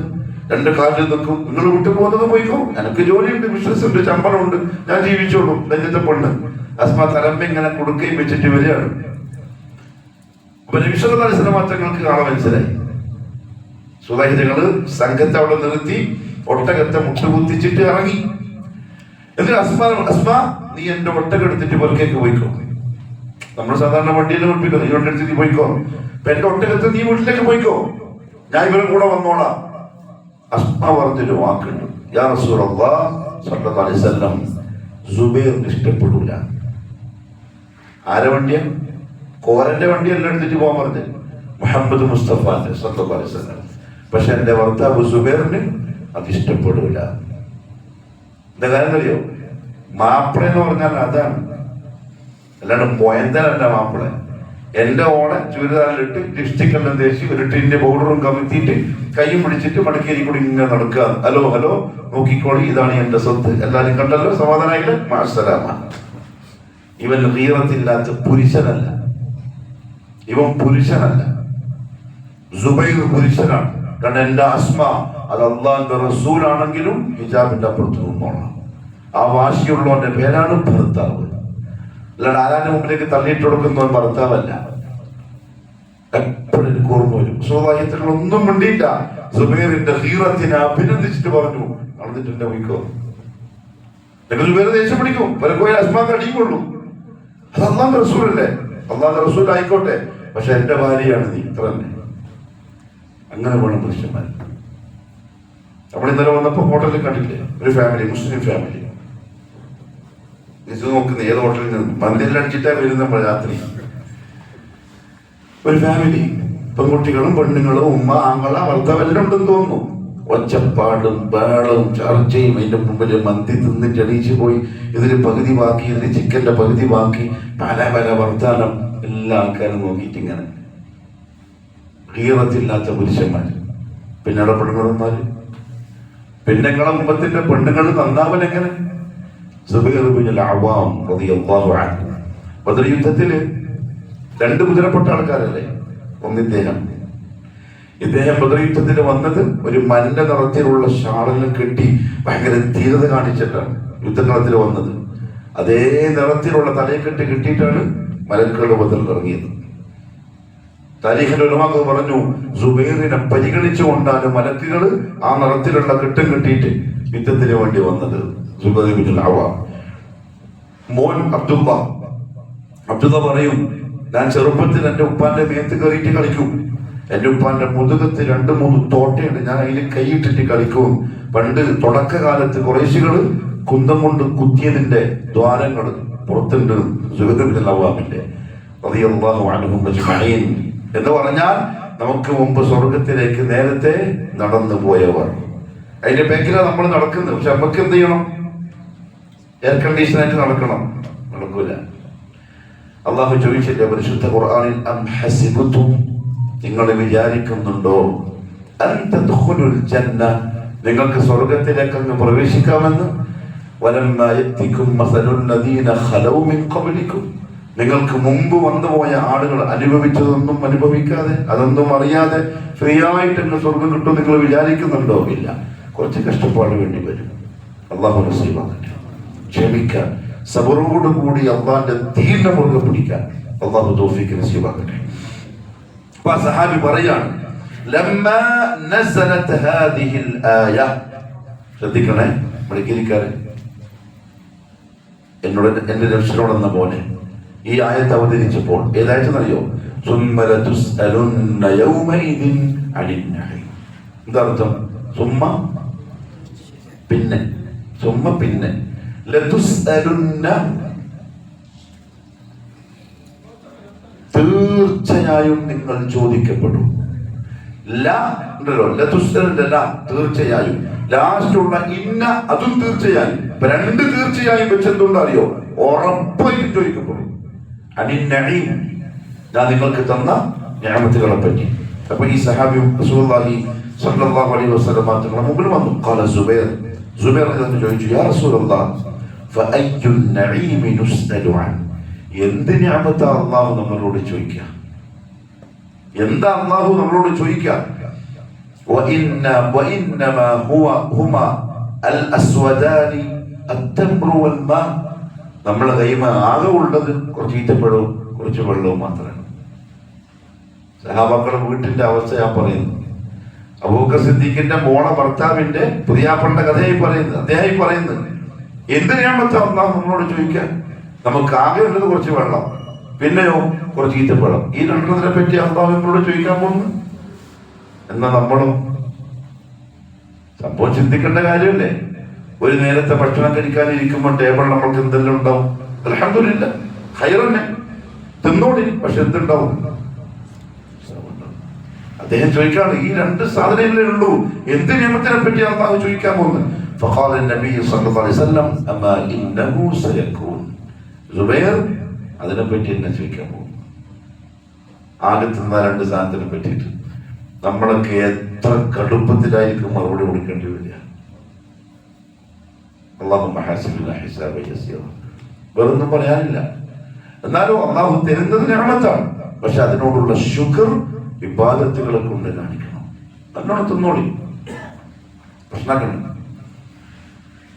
രണ്ട് കാലിൽ നിൽക്കും. നിങ്ങൾ വിട്ടു പോകുന്നത് പോയിക്കോ, എനിക്ക് ജോലിയുണ്ട്, ബിസിനസ് ഉണ്ട്, ശമ്പളമുണ്ട്, ഞാൻ ജീവിച്ചോളും. നെഞ്ചത്തെ പെണ്ണ് അസ്മ തലമ്പ ഇങ്ങനെ കൊടുക്കുകയും വെച്ചിട്ട് വരികയാണ്. അപ്പൊ നബി സല്ലല്ലാഹു അലൈഹി വസല്ലം തങ്ങൾക്ക് കാണാൻ മനസ്സിലായി. സുഹൈദുകള് സംഘത്തെ അവിടെ നിർത്തി ഒട്ടകത്തെ മുട്ടുകുത്തിച്ചിട്ട് ഇറങ്ങി. എന്നിട്ട് അസ്മ നീ എന്റെ ഒട്ടകം എടുത്തിട്ട് പുറക്കേക്ക് പോയിക്കോ. നമ്മൾ സാധാരണ വണ്ടിയിൽ പഠിപ്പിക്കോ, നീ വണ്ടി നീ പോയിക്കോ. അപ്പൊ എന്റെ ഒട്ടകത്തെ നീ വീട്ടിലേക്ക് പോയിക്കോ, ഞാൻ ഇവരുടെ കൂടെ വന്നോളാം. അസ്മ പറഞ്ഞൊരു വാക്കുണ്ട്, യാ റസൂലല്ലാഹ് സ്വല്ലല്ലാഹു അലൈഹി വസല്ലം, സുബൈറിന് ഇഷ്ടപ്പെടൂല. ആരെ വണ്ടിയാ? കോരന്റെ വണ്ടിയല്ല എടുത്തിട്ട് പോകാൻ പറഞ്ഞത്, മുഹമ്മദ് മുസ്തഫാന്റെ സ്വല്ലല്ലാഹു അലൈഹി വസല്ലം. പക്ഷെ എന്റെ ഭർത്താവ് സുബൈറിന് അത് ഇഷ്ടപ്പെടൂല. എന്താ കാര്യം അറിയോ? മാപ്പിള എന്ന് പറഞ്ഞാൽ അതാണ്, അല്ലാണ്ട് മൊയന്തലല്ല മാപ്പിള. എന്റെ ഓളെ ചുരിദാറിലിട്ട് ലിപ്സ്റ്റിക് എല്ലാം തേച്ച് ഒരു ടിന്റെ പൗഡറും കമിത്തിയിട്ട് കൈയും പിടിച്ചിട്ട് മടക്കേരി കൂടി ഇങ്ങനെ നടക്കുക. ഹലോ ഹലോ നോക്കിക്കോളി, ഇതാണ് എന്റെ സ്വത്ത്, എല്ലാരും കണ്ടല്ലോ, സമാധാനായില്ലേ, മാസലാമ. ഇവൻ ഗീറത്തില്ലാത്ത പുരുഷനല്ല, ഇവൻ പുരുഷനല്ല. സുബൈർ പുരുഷനാണ്. കാരണം എന്റെ അസ്മ അത് അള്ളാഹിന്റെ റസൂലാണെങ്കിലും ഹിജാബിന്റെ അപ്പുറത്ത് നിന്നോളാം. ആ വാശിയുള്ളവന്റെ പേരാണ് ഭർത്താവ്. അല്ലാണ്ട് ആരാന്റെ മുമ്പിലേക്ക് തള്ളിയിട്ട് കൊടുക്കുന്ന ഭർത്താവല്ല. എപ്പോഴും എനിക്ക് ഓർമ്മ വരും, സ്വഭാവത്തിൽ ഒന്നും മിണ്ടിയില്ല. സുബൈറിന്റെ ഹീറത്തിനെ അഭിനന്ദിച്ചിട്ട് പറഞ്ഞു, നടന്നിട്ടുണ്ട് പോയിക്കോ. നിങ്ങൾ സുബൈർ ദേഷ്യം പിടിക്കും, പലപ്പോഴും അസ്മാക്ക് അടിയുള്ളൂ. അത് അള്ളാന്റെ റസൂലല്ലേ, അള്ളാന്റെ റസൂൽ ആയിക്കോട്ടെ, പക്ഷെ എന്റെ ഭാര്യയാണ് നീ, ഇത്ര തന്നെ. അങ്ങനെ വേണം പുരുഷന്മാർ. നമ്മൾ ഇന്നലെ വന്നപ്പോ ഹോട്ടലിൽ കണ്ടില്ലേ, ഒരു ഫാമിലി, മുസ്ലിം ഫാമിലി. ഇത് നോക്കുന്ന ഏത് ഹോട്ടലിൽ നിന്ന് മന്ദിരിൽ അടിച്ചിട്ടാ വരുന്ന രാത്രി. ഒരു ഫാമിലി, പെൺകുട്ടികളും പെണ്ണുങ്ങളും, ഉമ്മ, ആങ്ങള, ഭർത്താവ് എല്ലാം ഉണ്ടെന്ന് തോന്നുന്നു. ഒച്ചപ്പാടും ബഹളവും ചർച്ചയും. അതിന്റെ മുമ്പിൽ മന്തി തിന്ന് ചെണീച്ച് പോയി, ഇതിന് പകുതി ബാക്കി, ഇതിന് ചിക്കന്റെ പകുതി ബാക്കി, പല പല വർത്താനം. എല്ലാ ആൾക്കാരും നോക്കിയിട്ട് ഇങ്ങനെ. ഹീറത്തില്ലാത്ത പുരുഷന്മാർ. പിന്നെ പെണ്ണുങ്ങളന്മാര്, പെണ്ണുങ്ങളെ മുമ്പത്തിന്റെ പെണ്ണുങ്ങൾ നന്നാവൻ എങ്ങനെ? സുബൈർ ഇബ്നുൽ അവ്വാം റളിയല്ലാഹു അൻഹു ബദർ യുദ്ധത്തില് രണ്ട് കുതിരപ്പെട്ട ആൾക്കാരല്ലേ. ഒന്ന് ഇദ്ദേഹം ബദർ യുദ്ധത്തിന് വന്നത് ഒരു മഞ്ഞ നിറത്തിലുള്ള ഷാളിലും കെട്ടി ഭയങ്കര ധീരത കാണിച്ചിട്ടാണ് യുദ്ധകളത്തിൽ വന്നത്. അതേ നിറത്തിലുള്ള തലയെക്കെട്ട് കിട്ടിയിട്ടാണ് മലക്കുകളുടെ ബദറിൽ ഇറങ്ങിയത്. താരീഖിന്റെ ഉലമാക്കൾ പറഞ്ഞു, സുബൈറിനെ പരിഗണിച്ചുകൊണ്ടാണ് മലക്കുകൾ ആ നിറത്തിലുള്ള കെട്ടും കെട്ടിയിട്ട് യുദ്ധത്തിന് വേണ്ടി വന്നത്. സുബൈർ ഇബ്നുൽ അവ്വാം. മോൻ അബ്ദുള്ള പറയും, ഞാൻ ചെറുപ്പത്തിൽ എന്റെ ഉപ്പാന്റെ മേത്ത് കയറിയിട്ട് കളിക്കും. എന്റെ ഉപ്പാന്റെ മുതുകത്ത് 2-3 തോട്ടയുണ്ട്, ഞാൻ അതിൽ കൈയിട്ടിട്ട് കളിക്കും. പണ്ട് തുടക്കകാലത്ത് കുറേശികള് കുന്തം കൊണ്ട് കുത്തിയതിന്റെ ദ്വാരങ്ങൾ പുറത്തുണ്ട് സുബൈർ ഇബ്നുൽ അവ്വാമിന്റെ റളിയല്ലാഹു അൻഹും അജ്മഈൻ. എന്ന് പറഞ്ഞാൽ നമുക്ക് മുമ്പ് സ്വർഗത്തിലേക്ക് നേരത്തെ നടന്നു പോയവർ. അതിന്റെ ബാക്കിലാണ് നമ്മൾ നടക്കുന്നത്. പക്ഷെ നമുക്ക് എന്ത് ചെയ്യണം? എയർ കണ്ടീഷനായിട്ട് നടക്കണം. നടക്കൂല. അള്ളാഹു ചോദിച്ചില്ലേ പരിശുദ്ധ ഖുർആനിൽ, അം ഹസിബതും, നിങ്ങൾ വിചാരിക്കുന്നുണ്ടോ, അൻ തദ്ഖുലുൽ ജന്ന, നിങ്ങൾക്ക് സ്വർഗത്തിലേക്ക് അങ്ങ് പ്രവേശിക്കാമെന്ന്. വലമ്മാ യഅതികും മസലുൽ ലദീന ഖലൗ മിൻ ഖബ്ലികും, നിങ്ങൾക്ക് മുമ്പ് വന്നുപോയ ആളുകൾ അനുഭവിച്ചതൊന്നും അനുഭവിക്കാതെ, അതൊന്നും അറിയാതെ ഫ്രീ ആയിട്ട് അങ്ങ് സ്വർഗം കിട്ടും നിങ്ങൾ വിചാരിക്കുന്നുണ്ടോ? ഇല്ല, കുറച്ച് കഷ്ടപ്പാട് വേണ്ടി വരും. അള്ളാഹു നസീബാകട്ടെ. ക്ഷമിക്കാൻ, സബറോടുകൂടി അള്ളാന്റെ ദീനിനെ മുറുകെ പിടിക്കാൻ അള്ളാഹു തൗഫീഖ് നസീബാകട്ടെ. അപ്പൊ സഹാബി പറയാണ്, ലമ്മാ നസലത് ഹാദിഹിൽ ആയ, ശ്രദ്ധിക്കണേ മടിക്കിരിക്കാരെ, എന്നോട് എന്റെ രക്ഷനോടെന്ന പോലെ ഈ ആയത്ത് അവതരിച്ചപ്പോൾ ഏതായെന്നറിയോ? എന്താ അർത്ഥം? സുമ്മ പിന്നെ, സുമ്മ പിന്നെ, ലതുസ്അലുന്ന തീർച്ചയായും നിങ്ങൾ ചോദിക്കപ്പെടും. തീർച്ചയായും ലാസ്റ്റുള്ള ഇന്ന അതും തീർച്ചയായും. രണ്ട് തീർച്ചയായും വെച്ചെന്തുകൊണ്ട് അറിയോ? ഉറപ്പായിട്ടും ചോദിക്കപ്പെടും. ഞാൻ നിങ്ങൾക്ക് തന്ന നിഅമത്തുകളെ പറ്റി. അപ്പൊ ഈ സഹാബി റസൂലുള്ളാഹി സ്വല്ലല്ലാഹു അലൈഹി വസല്ലം തങ്ങളുടെ മുമ്പിൽ വന്നു. ഖാല സുബൈർ ചോദിച്ചു, യാ റസൂലല്ലാഹ് ഫഅയ്യു നഈമി നുസ്അലു അൻ. എന്ത് നിഅമത്താ അല്ലാഹു നമ്മളോട് ചോദിക്കുക? എന്താ അല്ലാഹു നമ്മളോട് ചോദിക്കുക? വഇന്നമാ ഹുമാ അൽ അസ്വദാനി അത്തംറു വൽ മാ. നമ്മളെ കൈമ ആകെ ഉള്ളത് കുറച്ച് ഈത്തപ്പഴവും കുറച്ച് വെള്ളവും മാത്രമാണ്. സഹാബാക്കളുടെ വീട്ടിന്റെ അവസ്ഥ ഞാൻ പറയുന്നു. അബൂബക്കർ സിദ്ദീഖിന്റെ മോളെ ഭർത്താവിന്റെ പുതിയാപ്പളുടെ കഥയായി പറയുന്നത്, അദ്ദേഹം പറയുന്നത് എന്ത് നിഅമത്താ അല്ലാഹു നമ്മളോട് ചോദിക്കാൻ? നമുക്ക് ആകെ ഉള്ളത് കുറച്ച് വെള്ളം, പിന്നെയോ കുറച്ച് ഈത്തപ്പഴം. ഈ രണ്ടെണ്ണത്തിനെ പറ്റി അല്ലാഹു നമ്മളോട് ചോദിക്കാൻ പോകുന്നു. എന്നാ നമ്മളും സംഭവം ചിന്തിക്കേണ്ട കാര്യമല്ലേ? ഒരു നേരത്തെ ഭക്ഷണം കഴിക്കാനിരിക്കുമ്പോൾ ടേബിൾ നമ്മൾക്ക് എന്തെല്ലാം ഉണ്ടാവും? അൽഹംദുലില്ലാഹ് ഖൈറന്നെ, തിന്നോടി. പക്ഷെ എന്തുണ്ടാവും? അദ്ദേഹം ചോദിക്കാണ്, ഈ രണ്ട് സാധനങ്ങളേ ഉള്ളൂ, എന്ത് നിയമത്തിനെ പറ്റി അല്ലാഹു ചോദിക്കാൻ പോകുന്നത്? ഫഖാല നബി സല്ലല്ലാഹു അലൈഹി വസല്ലം അമാ ഇന്നഹു സയകൂൻ. സുബൈർ അതിനെ പറ്റി എന്നെ ചോദിക്കാൻ പോകും. ആകെ തിന്ന രണ്ട് സാധനത്തിനെ പറ്റിയിട്ട് നമ്മളൊക്കെ എത്ര കടുപ്പത്തിലായിരിക്കും മറുപടി കൊടുക്കേണ്ടി വരിക. വേറൊന്നും പറയാനില്ല. എന്നാലും അള്ളാഹു തരുന്നത് നിഅമത്താണ്. പക്ഷെ അതിനോടുള്ള ശുക്ർ ഇബാദത്തുകളെ കൊണ്ട് കാണിക്കണം. നല്ലോണം തിന്നോളി, പ്രശ്നമാണ്.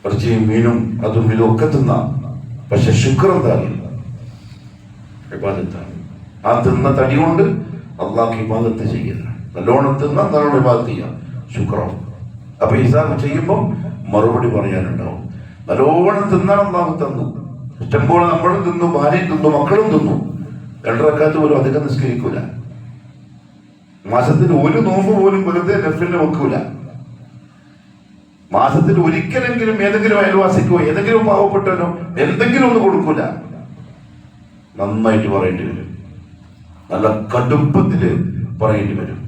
ഇറച്ചിയും മീനും അതും ഇതും ഒക്കെ തിന്നാം. പക്ഷെ ശുക്ർ എന്തായാലും ഇബാദത്താണ്. ആ തിന്ന തടി കൊണ്ട് അള്ളാഹ് ഇബാദത്ത് ചെയ്യുക. നല്ലോണം തിന്നാൻ നല്ലോണം ഇബാദത്ത് ചെയ്യാം, ശുക്രാണ്. അപ്പൊ ഹിസാബ് ചെയ്യുമ്പോൾ മറുപടി പറയാനുണ്ടാവും. നല്ലോണം തിന്നാൻ അള്ളാഹു തന്നു. ഇഷ്ടംപോലെ നമ്മളും തിന്നു, ഭാര്യയും തിന്നു, മക്കളും തിന്നു. 2 റക്അത്ത് പോലും അധികം നിസ്കരിക്കൂല. മാസത്തിൽ ഒരു നോമ്പ് പോലും വെറുതെ നഫിലിന് വെക്കൂല. മാസത്തിൽ ഒരിക്കലെങ്കിലും ഏതെങ്കിലും അയൽവാസിക്കോ ഏതെങ്കിലും പാവപ്പെട്ടവനോ എന്തെങ്കിലും ഒന്ന് കൊടുക്കൂല. നന്നായിട്ട് പറയേണ്ടി വരും, നല്ല കടുപ്പത്തില് പറയേണ്ടി വരും.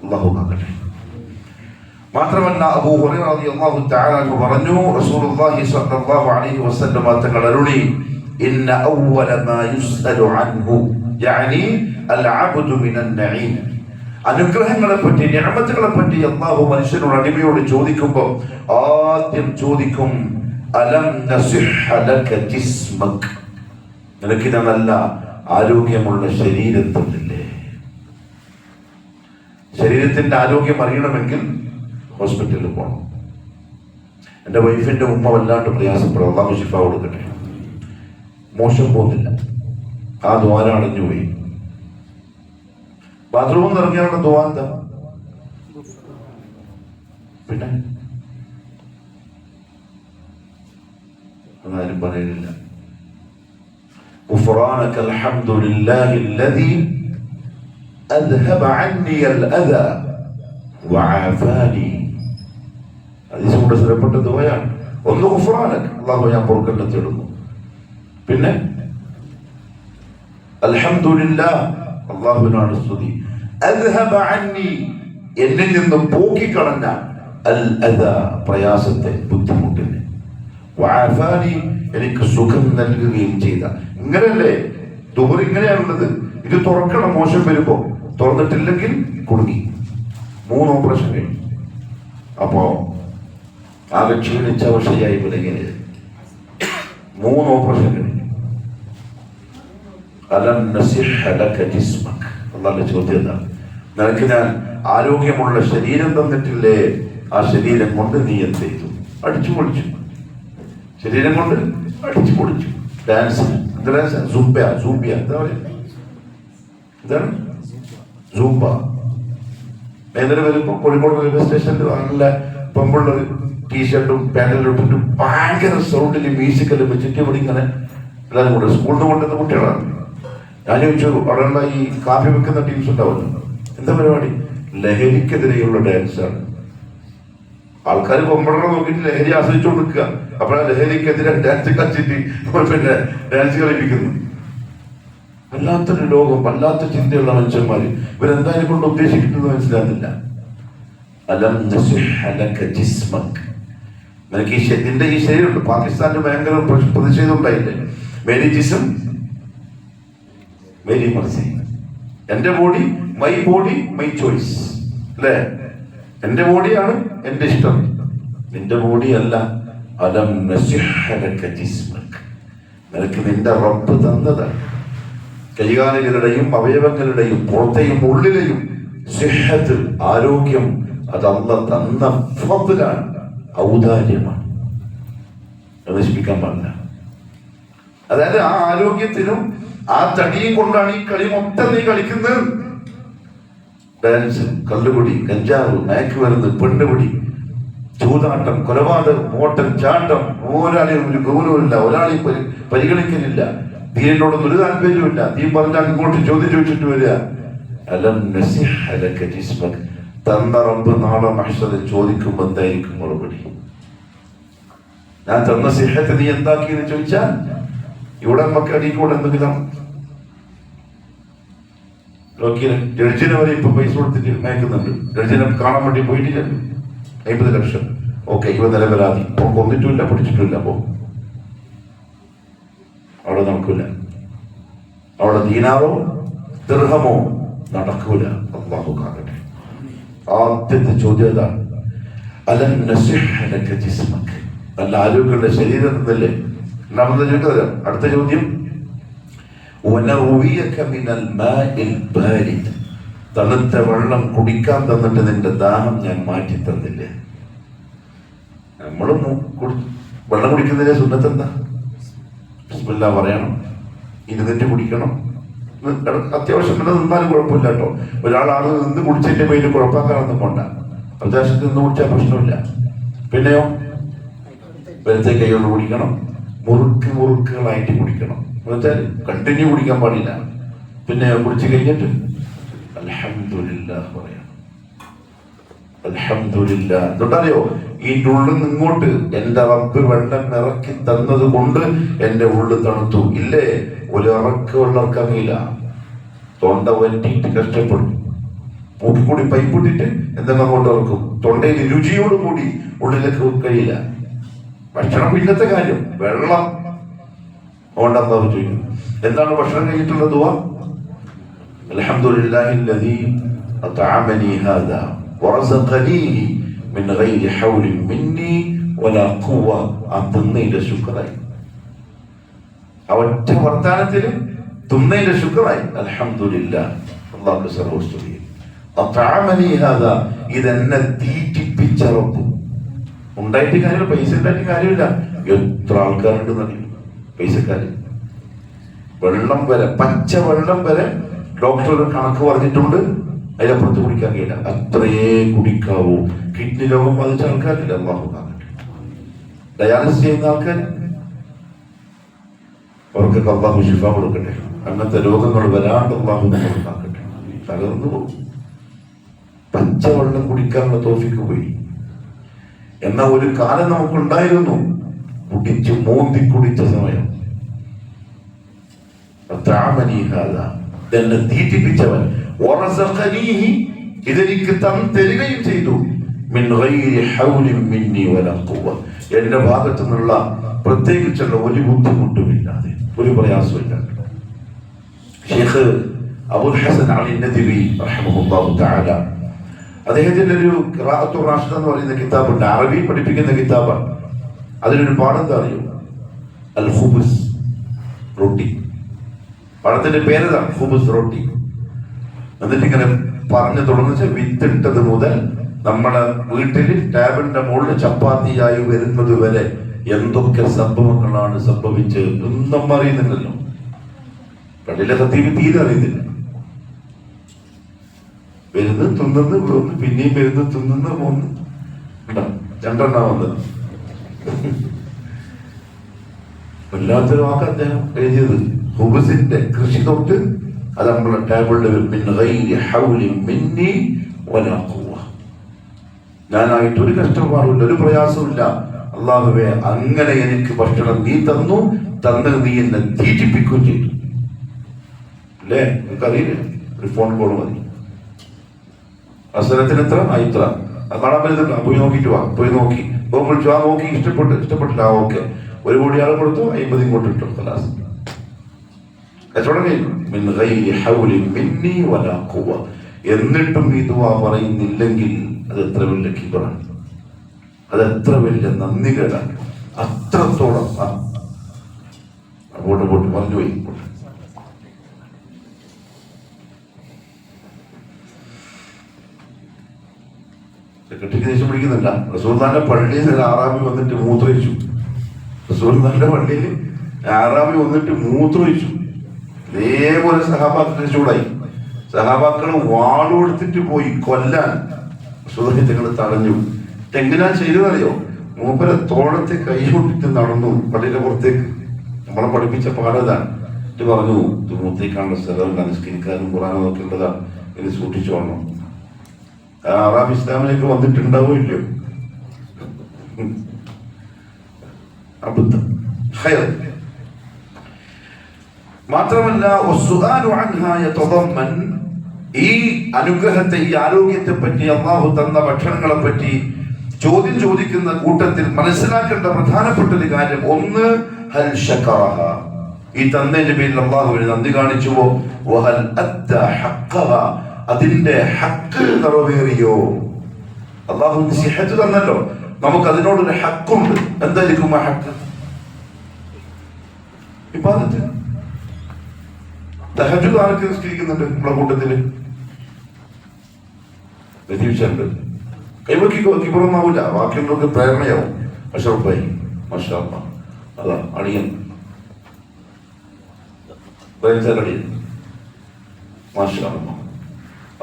അല്ലാഹു കാക്കട്ടെ. മാത്രമല്ല അബൂ ഹുറൈറ റളിയല്ലാഹു തആല അൻഹു പറഞ്ഞു, റസൂലുള്ളാഹി സ്വല്ലല്ലാഹു അലൈഹി വസല്ലം തങ്ങൾ അരുളി, ഇന്ന അവ്വല മാ യുസ്അലു അൻഹു യഅനി അൽ അബ്ദു മിനൻ നഈം. അനുഗ്രഹങ്ങളെ പറ്റി, നിഅമത്തുകളെ പറ്റി അല്ലാഹു മനുഷ്യനോട്, അടിമയോട് ചോദിക്കുമ്പോൾ ആദ്യം ചോദിക്കും, അലം നസിഹ ലക ജിസ്മക്. നിനക്കിത് നല്ല ആരോഗ്യമുള്ള ശരീരത്തില്ലേ? ശരീരത്തിന്റെ ആരോഗ്യം അറിയണമെങ്കിൽ ഹോസ്പിറ്റലിൽ പോകണം. എൻ്റെ വൈഫിന്റെ ഉമ്മ വല്ലാണ്ട് പ്രയാസപ്പെടും, അല്ലാഹു ശിഫ കൊടുക്കട്ടെ. മോശം പോകുന്നില്ല, ആ ദ്വാര അടഞ്ഞു പോയി. ബാത്റൂമിൽ ഇറങ്ങിയാലുള്ള ദ്വാ എന്താ? പിന്നെ അതാരും പറയുന്നില്ല. غفرانك الحمد لله الذي أذهب عني الأذى وعافاني. അതിലൂടെ സ്ഥലപ്പെട്ട ദുആയാണ്. ഒന്ന് ഗുഫ്റാനക്, അല്ലാഹു ഞാൻ പൊറുക്കലിനെ തേടുന്നു. പിന്നെ അൽഹംദുലില്ലാഹ്, അല്ലാഹുവിനാണ് സ്തുതി. അദ്ഹബ അന്നി, എന്നിൽ നിന്ന് പോക്കിക്കളഞ്ഞ അൽ അദാ, പ്രയാസത്തെ, ബുദ്ധിമുട്ടിനെ. വഅഫാനി, എനിക്ക് സുഖം നൽകുകയും ചെയ്ത. ഇങ്ങനെയല്ലേ ദുബർ, ഇങ്ങനെയാണുള്ളത്. ഇത് തുറക്കണം, മോശം വരുമ്പോ. തുറന്നിട്ടില്ലെങ്കിൽ കുടുങ്ങി. 3 ഓപ്പറേഷൻ കഴിഞ്ഞു. അപ്പോ ആകെ ക്ഷീണിച്ച അവശയായി വിലങ്ങിയത്. 3 ഓപ്പറേഷൻ കഴിഞ്ഞു. അലം നസിഹ ലക ജിസ്മക്. അല്ലാഹുവിന്റെ ചോദ്യം എന്താണ്? നിനക്ക് ഞാൻ ആരോഗ്യമുള്ള ശരീരം തന്നിട്ടില്ലേ? ആ ശരീരം കൊണ്ട് നീ എന്ത് ചെയ്തു? അടിച്ചു പൊളിച്ചു. ശരീരം കൊണ്ട് അടിച്ചു പൊളിച്ചു. ഡാൻസ്, സൂംബ, എന്താ പറയുക? ഇതാണ് സൂംബ. നേരെ വരുമ്പോ കോഴിക്കോട് റെയിൽവേ സ്റ്റേഷനിൽ നല്ല പെമ്പുള്ളൊരു ടീഷർട്ടും പാൻറ്റെല്ലാം ഇട്ടിട്ട് ഭയങ്കര സൗണ്ടിൽ മ്യൂസിക്കെല്ലാം വെച്ചിട്ട് ഇവിടെ ഇങ്ങനെ എല്ലാവരും കൂടെ സ്കൂളിൽ നിന്ന് കൊണ്ടുവന്ന കുട്ടികളാണ്. ഞാൻ ചോദിച്ചു, അവിടെയുള്ള ഈ കാപ്പി വെക്കുന്ന ടീംസ് ഉണ്ടാവുമല്ലോ, എന്താ പരിപാടി? ലഹരിക്കെതിരെയുള്ള ഡാൻസാണ്. ആൾക്കാർ പൊമ്പടണം നോക്കിയിട്ട് ലഹരി ആസ്വദിച്ചുകൊണ്ട് നിൽക്കുക. അപ്പോഴാണ് ലഹരിക്കെതിരെ ഡാൻസ് കളിച്ചിട്ട് പിന്നെ ഡാൻസ് കളിപ്പിക്കുന്നു. വല്ലാത്തൊരു ലോകം, വല്ലാത്ത ചിന്തയുള്ള മനുഷ്യന്മാർ. ഇവരെന്തായാലും കൊണ്ട് ഉദ്ദേശിക്കുന്നത് മനസ്സിലാകുന്നില്ല. അലം നിനക്ക് നിന്റെ ഈ ശരീരമുണ്ട്. പാകിസ്ഥാനിൽ ഭയങ്കര പ്രതിഷേധം ഉണ്ടായില്ലേ? മേരി ജിസം മേരി മർസി, എന്റെ body my body my choice അല്ലേ? എന്റെ ബോഡിയാണ് എന്റെ ഇഷ്ടം, നിന്റെ ബോഡി അല്ല. അലം നിനക്ക് നിന്റെ റബ്ബ് തന്നതാണ്. കൈകാലുകളുടെയും അവയവങ്ങളുടെയും പുറത്തെയും ഉള്ളിലെയും സിഹത്ത്, ആരോഗ്യം, അത് അല്ലാഹ് തന്ന ഫദ്ലാണ്, ഔദാര്യമാണ്. നശിപ്പിക്കാൻ പാടില്ല. അതായത് ആ ആരോഗ്യത്തിനും ആ തടിയും കൊണ്ടാണ് ഈ കളി മൊത്തം നീ കളിക്കുന്നത്. ഡാൻസ്, കള്ളുകുടി, കഞ്ചാവ്, മയക്കുമരുന്ന്, പെണ്ണുപിടി, ചൂതാട്ടം, കൊലപാതകം, ഓട്ടം, ചാട്ടം, ഒരാളെയും ഒരു ഗൗരവമില്ല, ഒരാളെയും പരിഗണിക്കലില്ല. ദീനിനോടൊന്നും ഒരു താല്പര്യമില്ല. ദീൻ പറഞ്ഞാൽ ഇങ്ങോട്ട് ചോദ്യം ചോദിച്ചിട്ട് വരിക. അലം നസിഹ്ലക ജിസ്മക, തന്ന റബ്ബ് നാളെ മഹ്ശറിൽ ചോദിക്കുമ്പോൾ എന്തായിരിക്കും മറുപടി? ഞാൻ തന്ന സിഹത്ത് നീ എന്താക്കിയെന്ന് ചോദിച്ചാൽ ഇവിടെ നമുക്ക് അടിക്കൂടെ എന്തെങ്കിലും നോക്കിയാൽ ജഡ്ജിനെ വരെ ഇപ്പൊ പൈസ കൊടുത്തിട്ട് മയക്കുന്നുണ്ട്. ജഡ്ജിനെ കാണാൻ വേണ്ടി പോയിട്ടില്ല, 50 ലക്ഷം. ഓക്കെ, ഇവ നിലവരാതി, ഇപ്പൊ കൊന്നിട്ടുമില്ല, പിടിച്ചിട്ടില്ല. അപ്പോ അവിടെ നടക്കൂല. അവിടെ ദീനാറോ ദിർഹമോ നടക്കൂല. അല്ലാഹു കാക്കട്ടെ. ആദ്യത്തെ ചോദ്യം ഇതാണ്, അലം നസിഹ്ലക ജിസ്മക, നല്ല ആരോഗ്യമുള്ള ശരീരം എന്നല്ലേ രണ്ടാമത്തെ ചോദ്യം. അടുത്ത ചോദ്യം, വനറുവിയക മിനൽ മാഇൽ ബാരിദ്, തണുത്ത വെള്ളം കുടിക്കാൻ തന്നിട്ട് നിന്റെ ദാഹം ഞാൻ മാറ്റി തന്നില്ലേ? നമ്മളും വെള്ളം കുടിക്കുന്നതിന്റെ സുന്നത്ത് എന്താ? ബിസ്മില്ലാ പറയണം, ഇരുന്നിട്ട് കുടിക്കണം. അത്യാവശ്യം നിന്നാലും കുഴപ്പമില്ല കേട്ടോ. ഒരാളാണ് നിന്ന് കുടിച്ചതിന്റെ പേര് കുഴപ്പമാക്കാനൊന്നും പോണ്ട. പ്രദേശത്ത് നിന്ന് കുടിച്ചാൽ പ്രശ്നമില്ല. പിന്നെയോ വലത്തെ കൈകൊണ്ട് കുടിക്കണം, മുറുക്കുകളായിട്ട് കുടിക്കണം. എന്നുവെച്ചാൽ കണ്ടിന്യൂ കുടിക്കാൻ പാടില്ല. പിന്നെ കുടിച്ചു കഴിഞ്ഞിട്ട് അൽഹംദുലില്ലാഹ് പറയണം. അൽഹംദുലില്ലാഹ് എന്നിട്ടറിയോ, ഈ ഉള്ളിൽ നിന്നിങ്ങോട്ട് എന്റെ റബ്ബ് വെള്ളം ഇറക്കി തന്നത് കൊണ്ട് എന്റെ ഉള്ളു തണുത്തു. ഇല്ലേ, ഒരു ഇറക്ക് വെള്ളം ഇറക്കാങ്ങില്ല, തൊണ്ട വറ്റിയിട്ട് കഷ്ടപ്പെടും. മൂക്കിക്കൂടി പൈപ്പിട്ടിട്ട് എന്തെങ്കിലും അങ്ങോട്ട് ഇറക്കും. തൊണ്ടയിൽ രുചിയോട് കൂടി ഉള്ളിലേക്ക് കഴിയില്ല. ഭക്ഷണം പിന്നത്തെ കാര്യം, വെള്ളം അതുകൊണ്ടെന്താ ചോദിക്കുന്നു. എന്താണ് ഭക്ഷണം കഴിഞ്ഞിട്ടുള്ള ദുആ? അൽഹംദുലില്ലാഹില്ലദീ അത്അമനി ഹാദാ വറസഖനീഹി മിൻ ഗൈരി ഹൗലിൻ മിന്നി വലാ ഖുവ. ആ തിന്നതിന്റെ ശുക്റായി, ആ ഒറ്റ വർത്താനത്തിൽ തിന്നതിന്റെ ശുക്റായി. അൽഹംദുലില്ലാഹ്, അല്ലാഹു സർവസ്തുതി. അത്അമനി ഹാദാ, ഇതെന്നെ തീറ്റിപ്പിച്ച റബ്ബ്. ഉണ്ടായിട്ട് കാര്യമില്ല, പൈസ ഉണ്ടായിട്ട് കാര്യമില്ല. എത്ര ആൾക്കാരുണ്ടെന്നറിയും പൈസക്കാര്. വെള്ളം വരെ, പച്ച വെള്ളം വരെ ഡോക്ടർ കണക്ക് പറഞ്ഞിട്ടുണ്ട്, അതിനപ്പുറത്ത് കുടിക്കാൻ കഴിയില്ല. അത്രയേ കുടിക്കാവൂ. കിഡ്നി രോഗം ബാധിച്ച ആൾക്കാരില്ല, അല്ലാഹു കാക്കട്ടെ. ഡയാലിസിസ് ചെയ്യുന്ന ആൾക്കാർ, അവർക്കൊക്കെ അല്ലാഹു ശിഫ കൊടുക്കട്ടെ. അങ്ങനത്തെ രോഗങ്ങൾ വരാണ്ട് അല്ലാഹു നമ്മൾ കാക്കട്ടെ. തകർന്നു പോകും. പച്ചവെള്ളം കുടിക്കാനുള്ള തോഫിക്ക് പോയി. എന്നാൽ ഒരു കാലം നമുക്കുണ്ടായിരുന്നു, കുടിച്ച് മോന്തി കുടിച്ച സമയം. എന്നെ തീറ്റിപ്പിച്ചവൻ, ഇതെനിക്ക് തരികയും ചെയ്തു. എന്റെ ഭാഗത്തു നിന്നുള്ള പ്രത്യേകിച്ചുള്ള ഒരു ബുദ്ധിമുട്ടുമില്ലാതെ, ഒരു പ്രയാസമില്ലാതെ. ഷെയ്ഖ് അബുൽ ഹസൻ അലി നദ്വി റഹിമഹുല്ലാഹു തആല, അദ്ദേഹത്തിന്റെ ഒരു ഖിറാഅത്തുർ റാഷിദ എന്ന് പറയുന്ന കിതാബുണ്ട്, അറബി പഠിപ്പിക്കുന്ന കിതാബാണ്. അതിലൊരു പാഠം എന്താ അറിയോ? അൽ ഖുബ്സ്, റൊട്ടി. പാഠത്തിന്റെ പേരതാണ് ഖുബ്സ്, റൊട്ടി. എന്നിട്ട് ഇങ്ങനെ പറഞ്ഞു തുടങ്ങുന്ന വിത്തിട്ടത് മുതൽ നമ്മുടെ വീട്ടിൽ ടേബിളിന്റെ മുകളിൽ ചപ്പാത്തിയായി വരുന്നത് വരെ എന്തൊക്കെ സംഭവങ്ങളാണ് സംഭവിച്ചത് ഒന്നും അറിയുന്നില്ലല്ലോ. പള്ളിയിലെ ഖതീബ് തീരെ അറിയുന്നില്ല. വരുന്ന് തിന്നുന്ന് പോകുന്നു, പിന്നെയും വരുന്ന് തിന്നുന്ന പോകുന്നു. രണ്ടെണ്ണം വന്നത്. വല്ലാത്തൊരു വാക്ക് അദ്ദേഹം എഴുതിയത്. ഹുബസിന്റെ കൃഷി തൊട്ട് അത് നമ്മളെ ടേബിളിൽ ഞാനായിട്ട് ഒരു കഷ്ടപ്പാടില്ല, ഒരു പ്രയാസമില്ല. അള്ളാഹുവേ, അങ്ങനെ എനിക്ക് ഭക്ഷണം നീ തന്നു, തന്നത് നീ എന്നെ തീറ്റിപ്പിക്കുകയും ചെയ്തു. അല്ലേ? നിനക്കറിയില്ലേ? ഒരു ഫോൺ കോൾ മതി. അവസരത്തിന് എത്ര ഇത്ര കാണാൻ പറ്റുന്നുണ്ടോ? പോയി നോക്കിയിട്ട് വാ. പോയി നോക്കി വിളിച്ചു, ആ നോക്കി ഇഷ്ടപ്പെട്ടില്ല, ഓക്കെ, 1 കോടി ആൾ കൊടുത്തു, 50 ഇങ്ങോട്ട് ഇട്ടു, ഖലാസ്, കച്ചവടം കഴിഞ്ഞു. എന്നിട്ടും ഈ ദുആ പറയുന്നില്ലെങ്കിൽ അത് എത്ര വലിയ കിബറാണ്, അതെത്ര വലിയ നന്ദികേടാണ്. അത്രത്തോളം അങ്ങോട്ട് പറഞ്ഞു പോയി. സെക്രട്ടറിക്ക് ദേഷ്യം പിടിക്കുന്നില്ല. റസൂലുള്ളാഹിന്റെ പള്ളിയിൽ ഒരു ആറാമി വന്നിട്ട് മൂത്രയിച്ചു. റസൂലുള്ളാഹിന്റെ പള്ളിയിൽ ആറാമി വന്നിട്ട് മൂത്രയിച്ചു. ഇതേപോലെ സഹാബാക്കൾ ചൂടായി. സഹാബാക്കൾ വാളുകൊടുത്തിട്ട് പോയി കൊല്ലാൻ റസൂലുള്ളാഹി തടഞ്ഞു. എങ്ങനെയാ ചെയ്തതറിയോ? മൂപ്പരെ തോളത്തെ കൈ കൊണ്ടിട്ട് നടന്നു പള്ളിയുടെ പുറത്തേക്ക്. നമ്മളെ പഠിപ്പിച്ച പാഠതാണ്. ഇത് പറഞ്ഞു, ഇത് മൂത്തേക്കാനുള്ള സ്ഥലമല്ല, നിസ്കരിക്കാനും ഖുർആനും നോക്കേണ്ടതാണ്, ഇത് സൂക്ഷിച്ചോളണം. അറാബ് ഇസ്ലാമിലേക്ക് വന്നിട്ടുണ്ടാവോ ഇല്ലയോ? അബദ്ധം. മാത്രമല്ല ഈ അനുഗ്രഹത്തെ, ഈ ആരോഗ്യത്തെ പറ്റി, അള്ളാഹു തന്ന ഭക്ഷണങ്ങളെ പറ്റി ചോദ്യം ചോദിക്കുന്ന കൂട്ടത്തിൽ മനസ്സിലാക്കേണ്ട പ്രധാനപ്പെട്ട ഒരു കാര്യം, ഒന്ന്, ഹൽ ശകറഹ, ഈ തന്നതിന്റെ പേരിൽ അള്ളാഹുവിന് നന്ദി കാണിച്ചുവോ? വഹൽ അദ്ദ ഹഖ്ഖഹ, അതിന്റെ ഹക്ക് നിറവേറിയോ? അള്ളാഹു സിഹത്ത് തന്നല്ലോ, നമുക്ക് അതിനോടൊരു ഹക്കുണ്ട്. എന്തായിരിക്കും ആ ഹക്ക്? ഇബാദത്ത്. തഹജ്ജുദ് ആരൊക്കെ നിസ്കരിക്കുന്നുണ്ട് നമ്മളെ കൂട്ടത്തില്? പ്രതീക്ഷയുണ്ട്. കൈവക്കിക്കോ, കിബറൊന്നാവൂല, ബാക്കിയുള്ളവർക്ക് പ്രേരണയാവും. അഷറഫായി, മാഷാ അല്ലാഹ്, അതാ അടിയൻ അടിയൻ, മാഷാ അല്ലാഹ്,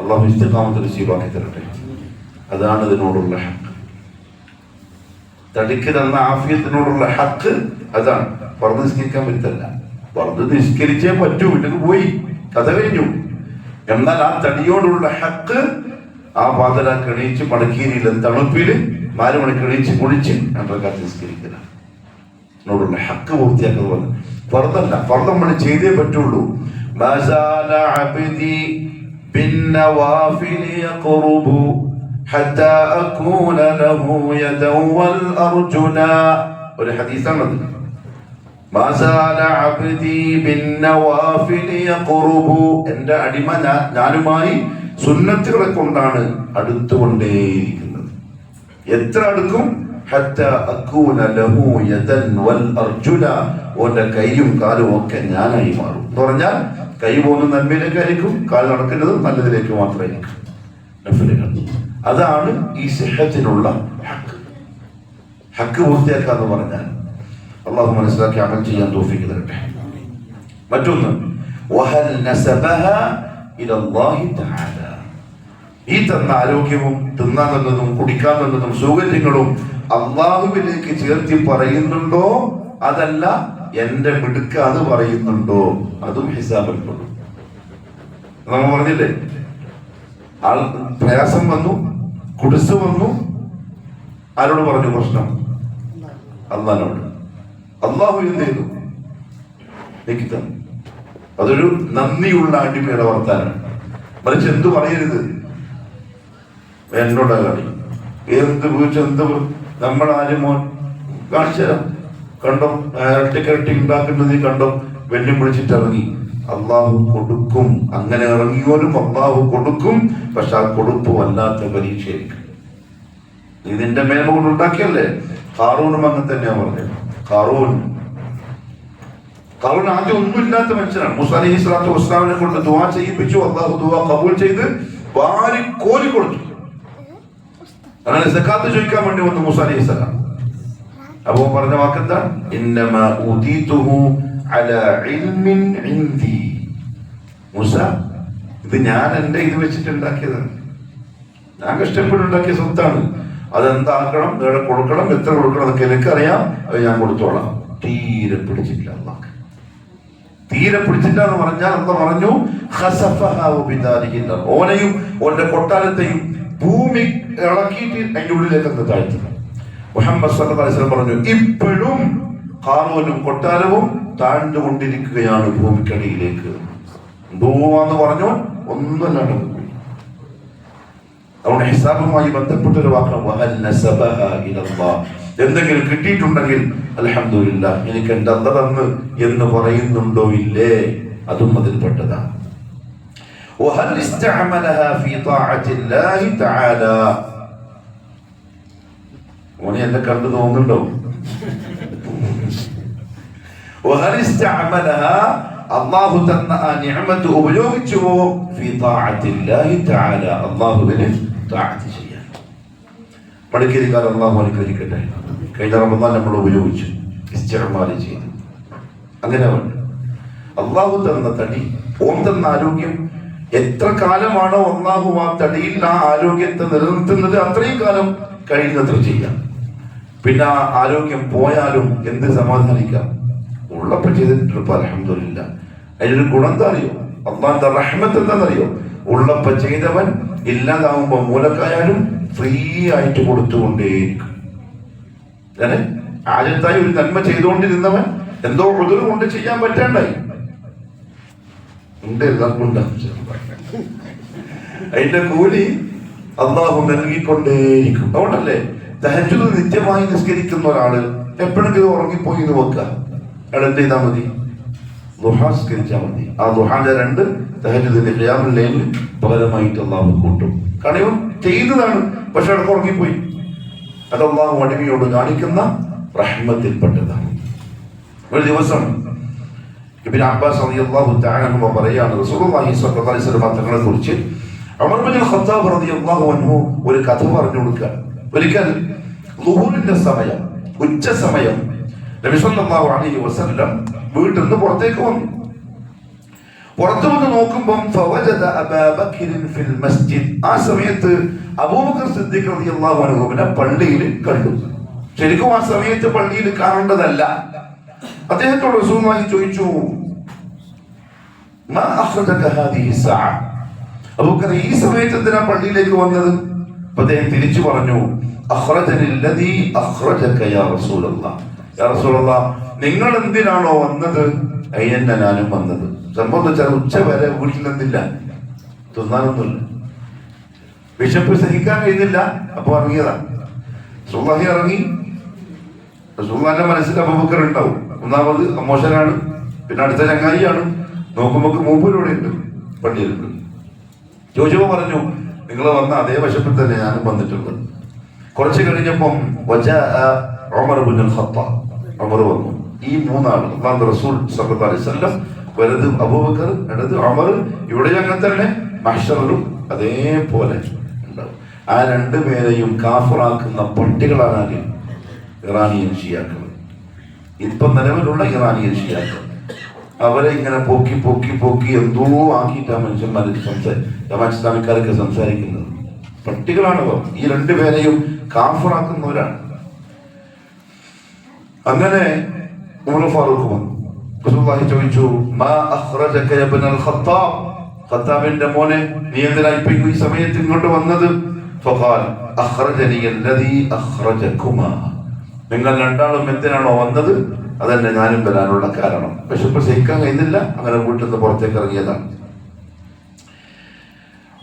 അള്ളാഹു ഇസ്തിഖാമത്ത് നസീബാക്കി തരട്ടെ. അതാണ് ഇതിനോടുള്ള ഹക്ക്. തടിക്ക് തന്ന ആഫിയത്തിനോടുള്ള ഹക്ക് അതാണ്. ഫർദ് നിസ്കരിക്കാൻ പറ്റല്ല, ഫർദ് നിസ്കരിച്ചേ പറ്റൂ, ഇല്ലെങ്കിൽ പോയി, കഥ കഴിഞ്ഞു. എന്നാൽ ആ തടിയോടുള്ള ഹക്ക്, ആ പാതരാക്ക് എണീച്ച് മടക്കീരിയിലെ തണുപ്പില് 4 മണിക്ക് എണീച്ച് കുളിച്ച് 2 റക്അത്ത് നിസ്കരിക്കുക, എന്നോടുള്ള ഹക്ക് പൂർത്തിയാക്കുന്നത് പോലെ. ഫർദല്ല, ഫർദ് നമ്മൾ ചെയ്തേ പറ്റുള്ളൂ. بالنوافل يقرب حتى أكون له يدا والأرجلا. ഒരു ഹദീസാണത്. ما زال عبدي بالنوافل يقرب, എൻ്റെ അടിമ ഞാനുമായി സുന്നത്തുകളെ കൊണ്ടാണ് അടുത്തുകൊണ്ടേയിരിക്കുന്നത്. എത്ര അടുക്കും? حتى أكون له يدا والأرجلا, ഓന്റെ കൈയും കാലും ഒക്കെ ഞാനായി മാറും. എന്ന് പറഞ്ഞാൽ കൈ പോകുന്ന നന്മയിലേക്കായിരിക്കും, കാൽ നടക്കുന്നത് നല്ലതിലേക്ക് മാത്രമായിരിക്കും. അതാണ് ഈ സിഹത്തിനുള്ള ഹക്ക്. ഹക്ക് പൂർത്തിയാക്കാന്ന് പറഞ്ഞാൽ അള്ളാഹു മനസ്സിലാക്കി അമൽ ചെയ്യാൻ തൗഫീഖ് തരട്ടെ. മറ്റൊന്ന്, വഹൽ നസബഹ ഇലല്ലാഹി തആല, ഈ തന്ന ആരോഗ്യവും തിന്നാൻ തന്നതും കുടിക്കാൻ തന്നതും സൗകര്യങ്ങളും അള്ളാഹുവിലേക്ക് ചേർത്തി പറയുന്നുണ്ടോ, അതല്ല എന്റെ മിടുക്കാന്ന് പറയുന്നുണ്ടോ, അതും ഹിസാബിൽ പെടും. നമ്മൾ പറഞ്ഞില്ലേ, ആൾ പ്രയാസം വന്നു, കുടിസ് വന്നു, ആരോട് പറഞ്ഞു പ്രശ്നം? അള്ളാഹിനോട്. അള്ളാഹു എന്ത് ചെയ്തു? എനിക്ക് തന്നു. അതൊരു നന്ദിയുള്ള അടിമയുടെ വർത്താനാണ്. മറിച്ച് എന്ത് പറയരുത്, എന്നോടാ കളി, എന്ത് വീഴ്ച, എന്ത് നമ്മളാരും മോൻ കാണിച്ചു തരാം, കണ്ടോ ഇരട്ടിക്കരട്ടി ഉണ്ടാക്കുന്നത് കണ്ടോ, വെല്ലും വിളിച്ചിട്ട് ഇറങ്ങി. അള്ളാഹു കൊടുക്കും, അങ്ങനെ ഇറങ്ങിയോലും അള്ളാഹു കൊടുക്കും. പക്ഷെ ആ കൊടുപ്പ് വല്ലാത്ത പരീക്ഷയായിരിക്കും. നീ നിന്റെ മേന്മ കൊണ്ട് ഉണ്ടാക്കിയല്ലേ. ഖാറൂനും അങ്ങനെ തന്നെയാ പറഞ്ഞത്. ഖാറൂൻ ആദ്യം ഒന്നുമില്ലാത്ത മനുഷ്യനാണ്. മൂസ അലൈഹി സ്വലാത്തു വസ്സലാമിനെ കൊണ്ട് ദുആ ചെയ്യിപ്പിച്ചു. അള്ളാഹു ദുആ കബൂൽ ചെയ്ത് വാരി കോരി കൊടുത്തു. അങ്ങനെ സക്കാത്ത് ചോദിക്കാൻ വേണ്ടി വന്നു മൂസ അലൈഹി സ്വലാം. അപ്പൊ പറഞ്ഞ വാക്കെന്താ? ഇന്നമാ ഊതീതുഹു അലാ ഇൽമിൻ ഇൻദി. മൂസ, ഇത് ഞാൻ എന്റെ ഇത് വെച്ചിട്ട് ഉണ്ടാക്കിയതാണ്, ഞാൻ കഷ്ടപ്പെട്ടുണ്ടാക്കിയ സ്വത്താണ്. അതെന്താക്കണം, നേടെ കൊടുക്കണം, എത്ര കൊടുക്കണം എന്നൊക്കെ എനിക്കറിയാം, അത് ഞാൻ കൊടുത്തോളാം. തീരെ പിടിച്ചില്ല. അള്ളാഹ് തീരെ പിടിച്ചില്ല എന്ന് പറഞ്ഞാൽ അള്ള പറഞ്ഞു ഓനെയും ഓന്റെ കൊട്ടാരത്തെയും ഭൂമി ഇളക്കിയിട്ട് അതിന്റെ ഉള്ളിലേക്ക് അങ്ങ് താഴ്ത്തണം. മുഹമ്മദ് സല്ലല്ലാഹു അലൈഹി വസല്ലം പറഞ്ഞു, ഇപ്പോഴും ഖാറൂനും കൊട്ടാരവും താഴ്ന്നുകൊണ്ടിരിക്കുകയാണ് ഭൂമിക്കടിയിലേക്ക്. എന്തോന്ന് പറഞ്ഞു, ഒന്നുമല്ലാണ്ട് പോയി. അതുകൊണ്ട് ഹിസാബുമായി ബന്ധപ്പെട്ടൊരു വാക്കാണ് എന്തെങ്കിലും കിട്ടിയിട്ടുണ്ടെങ്കിൽ അൽഹംദുലില്ലാഹ്, എനിക്ക് എന്റെ അല്ലാഹ് തന്നു എന്ന് പറയുന്നുണ്ടോ ഇല്ലേ, അതും അതിൽപ്പെട്ടതാണ്. ഓനെ എന്നെ കണ്ടു തോന്നുന്നുണ്ടോ? അള്ളാഹു തന്ന ആ നിഅമത്ത് ഉപയോഗിച്ചുവോ അള്ളാഹുവിനെ തആഅത്ത് ചെയ്യാൻ. പണിക്കരിക്കാർ അള്ളാഹു അനുഗ്രഹിക്കട്ടെ. കഴിഞ്ഞ റമദാൻ നമ്മൾ ഉപയോഗിച്ചു, ഇസ്തിഅമാൽ ചെയ്തു. അങ്ങനെ അള്ളാഹു തന്ന തടി, ഓം തന്ന ആരോഗ്യം, എത്ര കാലമാണോ അള്ളാഹു ആ തടിയിൽ ആ ആരോഗ്യത്തെ നിലനിർത്തുന്നത് അത്രയും കാലം കഴിയുന്നത്ര ചെയ്യാം. പിന്നെ ആ ആരോഗ്യം പോയാലും എന്ത് സമാധാനിക്കാം, ഉള്ളപ്പോൾ ചെയ്തിട്ടുണ്ട് അൽഹംദുലില്ലാഹ്. അതിനൊരു ഗുണം എന്താ അറിയോ? അള്ളാന്റെ റഹ്മത്ത് എന്താണെന്നറിയോ? ഉള്ളപ്പോൾ ചെയ്തവൻ ഇല്ലാതാവുമ്പോ മൂലക്കായാലും ഫ്രീ ആയിട്ട് കൊടുത്തുകൊണ്ടേയിരിക്കും. ആദ്യത്തായി ഒരു നന്മ ചെയ്തുകൊണ്ടിരുന്നവൻ എന്തോ ഉദർ കൊണ്ട് ചെയ്യാൻ പറ്റാണ്ടായി ഉണ്ട്, എല്ലാവർക്കും ഉണ്ടാകും. അതിന്റെ കൂലി അള്ളാഹു നൽകിക്കൊണ്ടേയിരിക്കും. അതുകൊണ്ടല്ലേ തഹജ്ജുദ് നിത്യമായി നിസ്കരിക്കുന്ന ഒരാള് എപ്പോഴെങ്കിലും ഉറങ്ങിപ്പോയി എന്ന് വെക്കുക, അയാൾ എന്ത് ചെയ്താൽ മതി? ദുഹാ നിസ്കരിച്ചാൽ മതി. ആ ദുഹാന്റെ 2 തഹജ്ജുദിന്റെ ഖിയാമുൽ ലൈലിൽ പകരമായിട്ട് അള്ളാഹു കൂട്ടും. കാരണം ഇവൻ ചെയ്തതാണ്, പക്ഷെ അയാൾക്ക് ഉറങ്ങിപ്പോയി. അത് അള്ളാഹു അടിമയോട് കാണിക്കുന്ന റഹ്മത്തിൽപ്പെട്ടതാണ്. ഒരു ദിവസം ഇബ്നു അബ്ബാസ് റളിയല്ലാഹു തആല അൻഹു പറയാണ്, റസൂലുള്ളാഹി സ്വല്ലല്ലാഹു അലൈഹി വസല്ലം തങ്ങളെ കുറിച്ച് ഉമർ ഇബ്നുൽ ഖത്താബ് റളിയല്ലാഹു അൻഹു ഒരു കഥ പറഞ്ഞു കൊടുക്കുക. ഒരിക്കൽ ളുഹൂറിന്റെ സമയം, ഉച്ച സമയം, നബി സല്ലല്ലാഹു അലൈഹി വസല്ലം വീട്ടിൽ നിന്ന് പുറത്തേക്ക് വന്നു. പുറത്തു വന്ന് നോക്കുമ്പോൾ ഫവജദ അബൂബക്കർ ഫിൽ മസ്ജിദ്. ആ സമയത്ത് അബൂബക്കർ സിദ്ദീഖ് റളിയല്ലാഹു അൻഹുവിനെ പള്ളിയിൽ കണ്ടു. ശരിക്കും ആ സമയത്ത് പള്ളിയിൽ കാണേണ്ടതല്ല. അദ്ദേഹത്തോട് റസൂലുള്ളാഹി ചോദിച്ചു, മാ അഖ്റജക ഹാദിഹി സഅ? അബൂബക്കർ, ഈ സമയത്ത് എന്തിനാ പള്ളിയിലേക്ക് വന്നത്? അദ്ദേഹം തിരിച്ചു പറഞ്ഞു, അഖ്റജനി അല്ലദീ അഖ്റജക യാ റസൂലല്ലാഹ്. യാ റസൂലല്ലാഹ്, നിങ്ങൾ എന്തിനാണോ വന്നത് അതിനെ ഞാനും വന്നത്. സംഭവം എന്ന് വെച്ചാൽ ഉച്ച വരെ വീട്ടിൽ നിന്നില്ല, തിന്നാനൊന്നുമില്ല, വിശപ്പ് സഹിക്കാൻ കഴിയുന്നില്ല. അപ്പൊ ഇറങ്ങിയതാ. റസൂലുള്ളാഹി ഇറങ്ങി. റസൂലുള്ളാഹിന്റെ മനസ്സിൽ അബൂബക്കർ ഉണ്ടാവും. ഒന്നാമത് അമോശനാണ്, പിന്നെ അടുത്ത ചങ്ങായിയാണ്. നോക്കുമ്പോ മൂപ്പൂരോടെ ഉണ്ട്, പള്ളിയിലുണ്ട്. ചോദിച്ചപ്പോ പറഞ്ഞു, നിങ്ങൾ വന്ന അതേ വശപ്പിൽ തന്നെ ഞാനും വന്നിട്ടുണ്ട്. കുറച്ച് കഴിഞ്ഞപ്പം ഉമർ ഇബ്നുൽ ഖത്താബ്, ഉമർ വന്നു. ഈ 3 ആൾ അല്ലാഹുവിന്റെ റസൂൽ സല്ലല്ലാഹു അലൈഹി വസല്ലം, വലത് അബൂബക്കർ, ഇടത് ഉമർ. ഇവിടെ അങ്ങനെ തന്നെ മഹ്ശറിലും അതേപോലെ ഉണ്ടാവും. ആ 2 പേരെയും കാഫിറാക്കുന്ന പട്ടികളാണ് ഇറാനിയൻ ഷിയാക്കൾ. ഇപ്പൊ നിലവിലുള്ള ഇറാനിയൻ ഷിയാക്കൾ. അവരെ ഇങ്ങനെ പൊക്കി പൊക്കി പൊക്കി എന്തോ ആക്കിയിട്ടാണ് മനുഷ്യന്മാർക്ക് ജമാഅത്ത് ഇസ്ലാമിക്കാരൊക്കെ സംസാരിക്കുന്നത്. പട്ടികളാണ് അവർ. ഈ 2 പേരെയും കാഫിറാക്കുന്നവരാണ്. അങ്ങനെ ഉമർ ഫാറൂഖ് വന്നു. റസൂലുള്ളാഹി ചോദിച്ചു, മാ അഖ്റജക യാ ഇബ്നുൽ ഖത്താബ്? ഖത്താബിന്റെ മോനെ, നീ എന്തിനാ ഇപ്പൊ ഈ സമയത്ത് ഇങ്ങോട്ട് വന്നത്? ഫഖാൽ അഖ്റജനി അല്ലദീ അഖ്റജകുമാ. നിങ്ങൾ 2 ആളും എന്തിനാണോ വന്നത് അതന്നെ ഞാനും വരാനുള്ള കാരണം. പക്ഷെ ഇപ്പൊ സഹിക്കാൻ കഴിയുന്നില്ല, അങ്ങനെ വീട്ടിൽ നിന്ന് പുറത്തേക്ക് ഇറങ്ങിയതാണ്.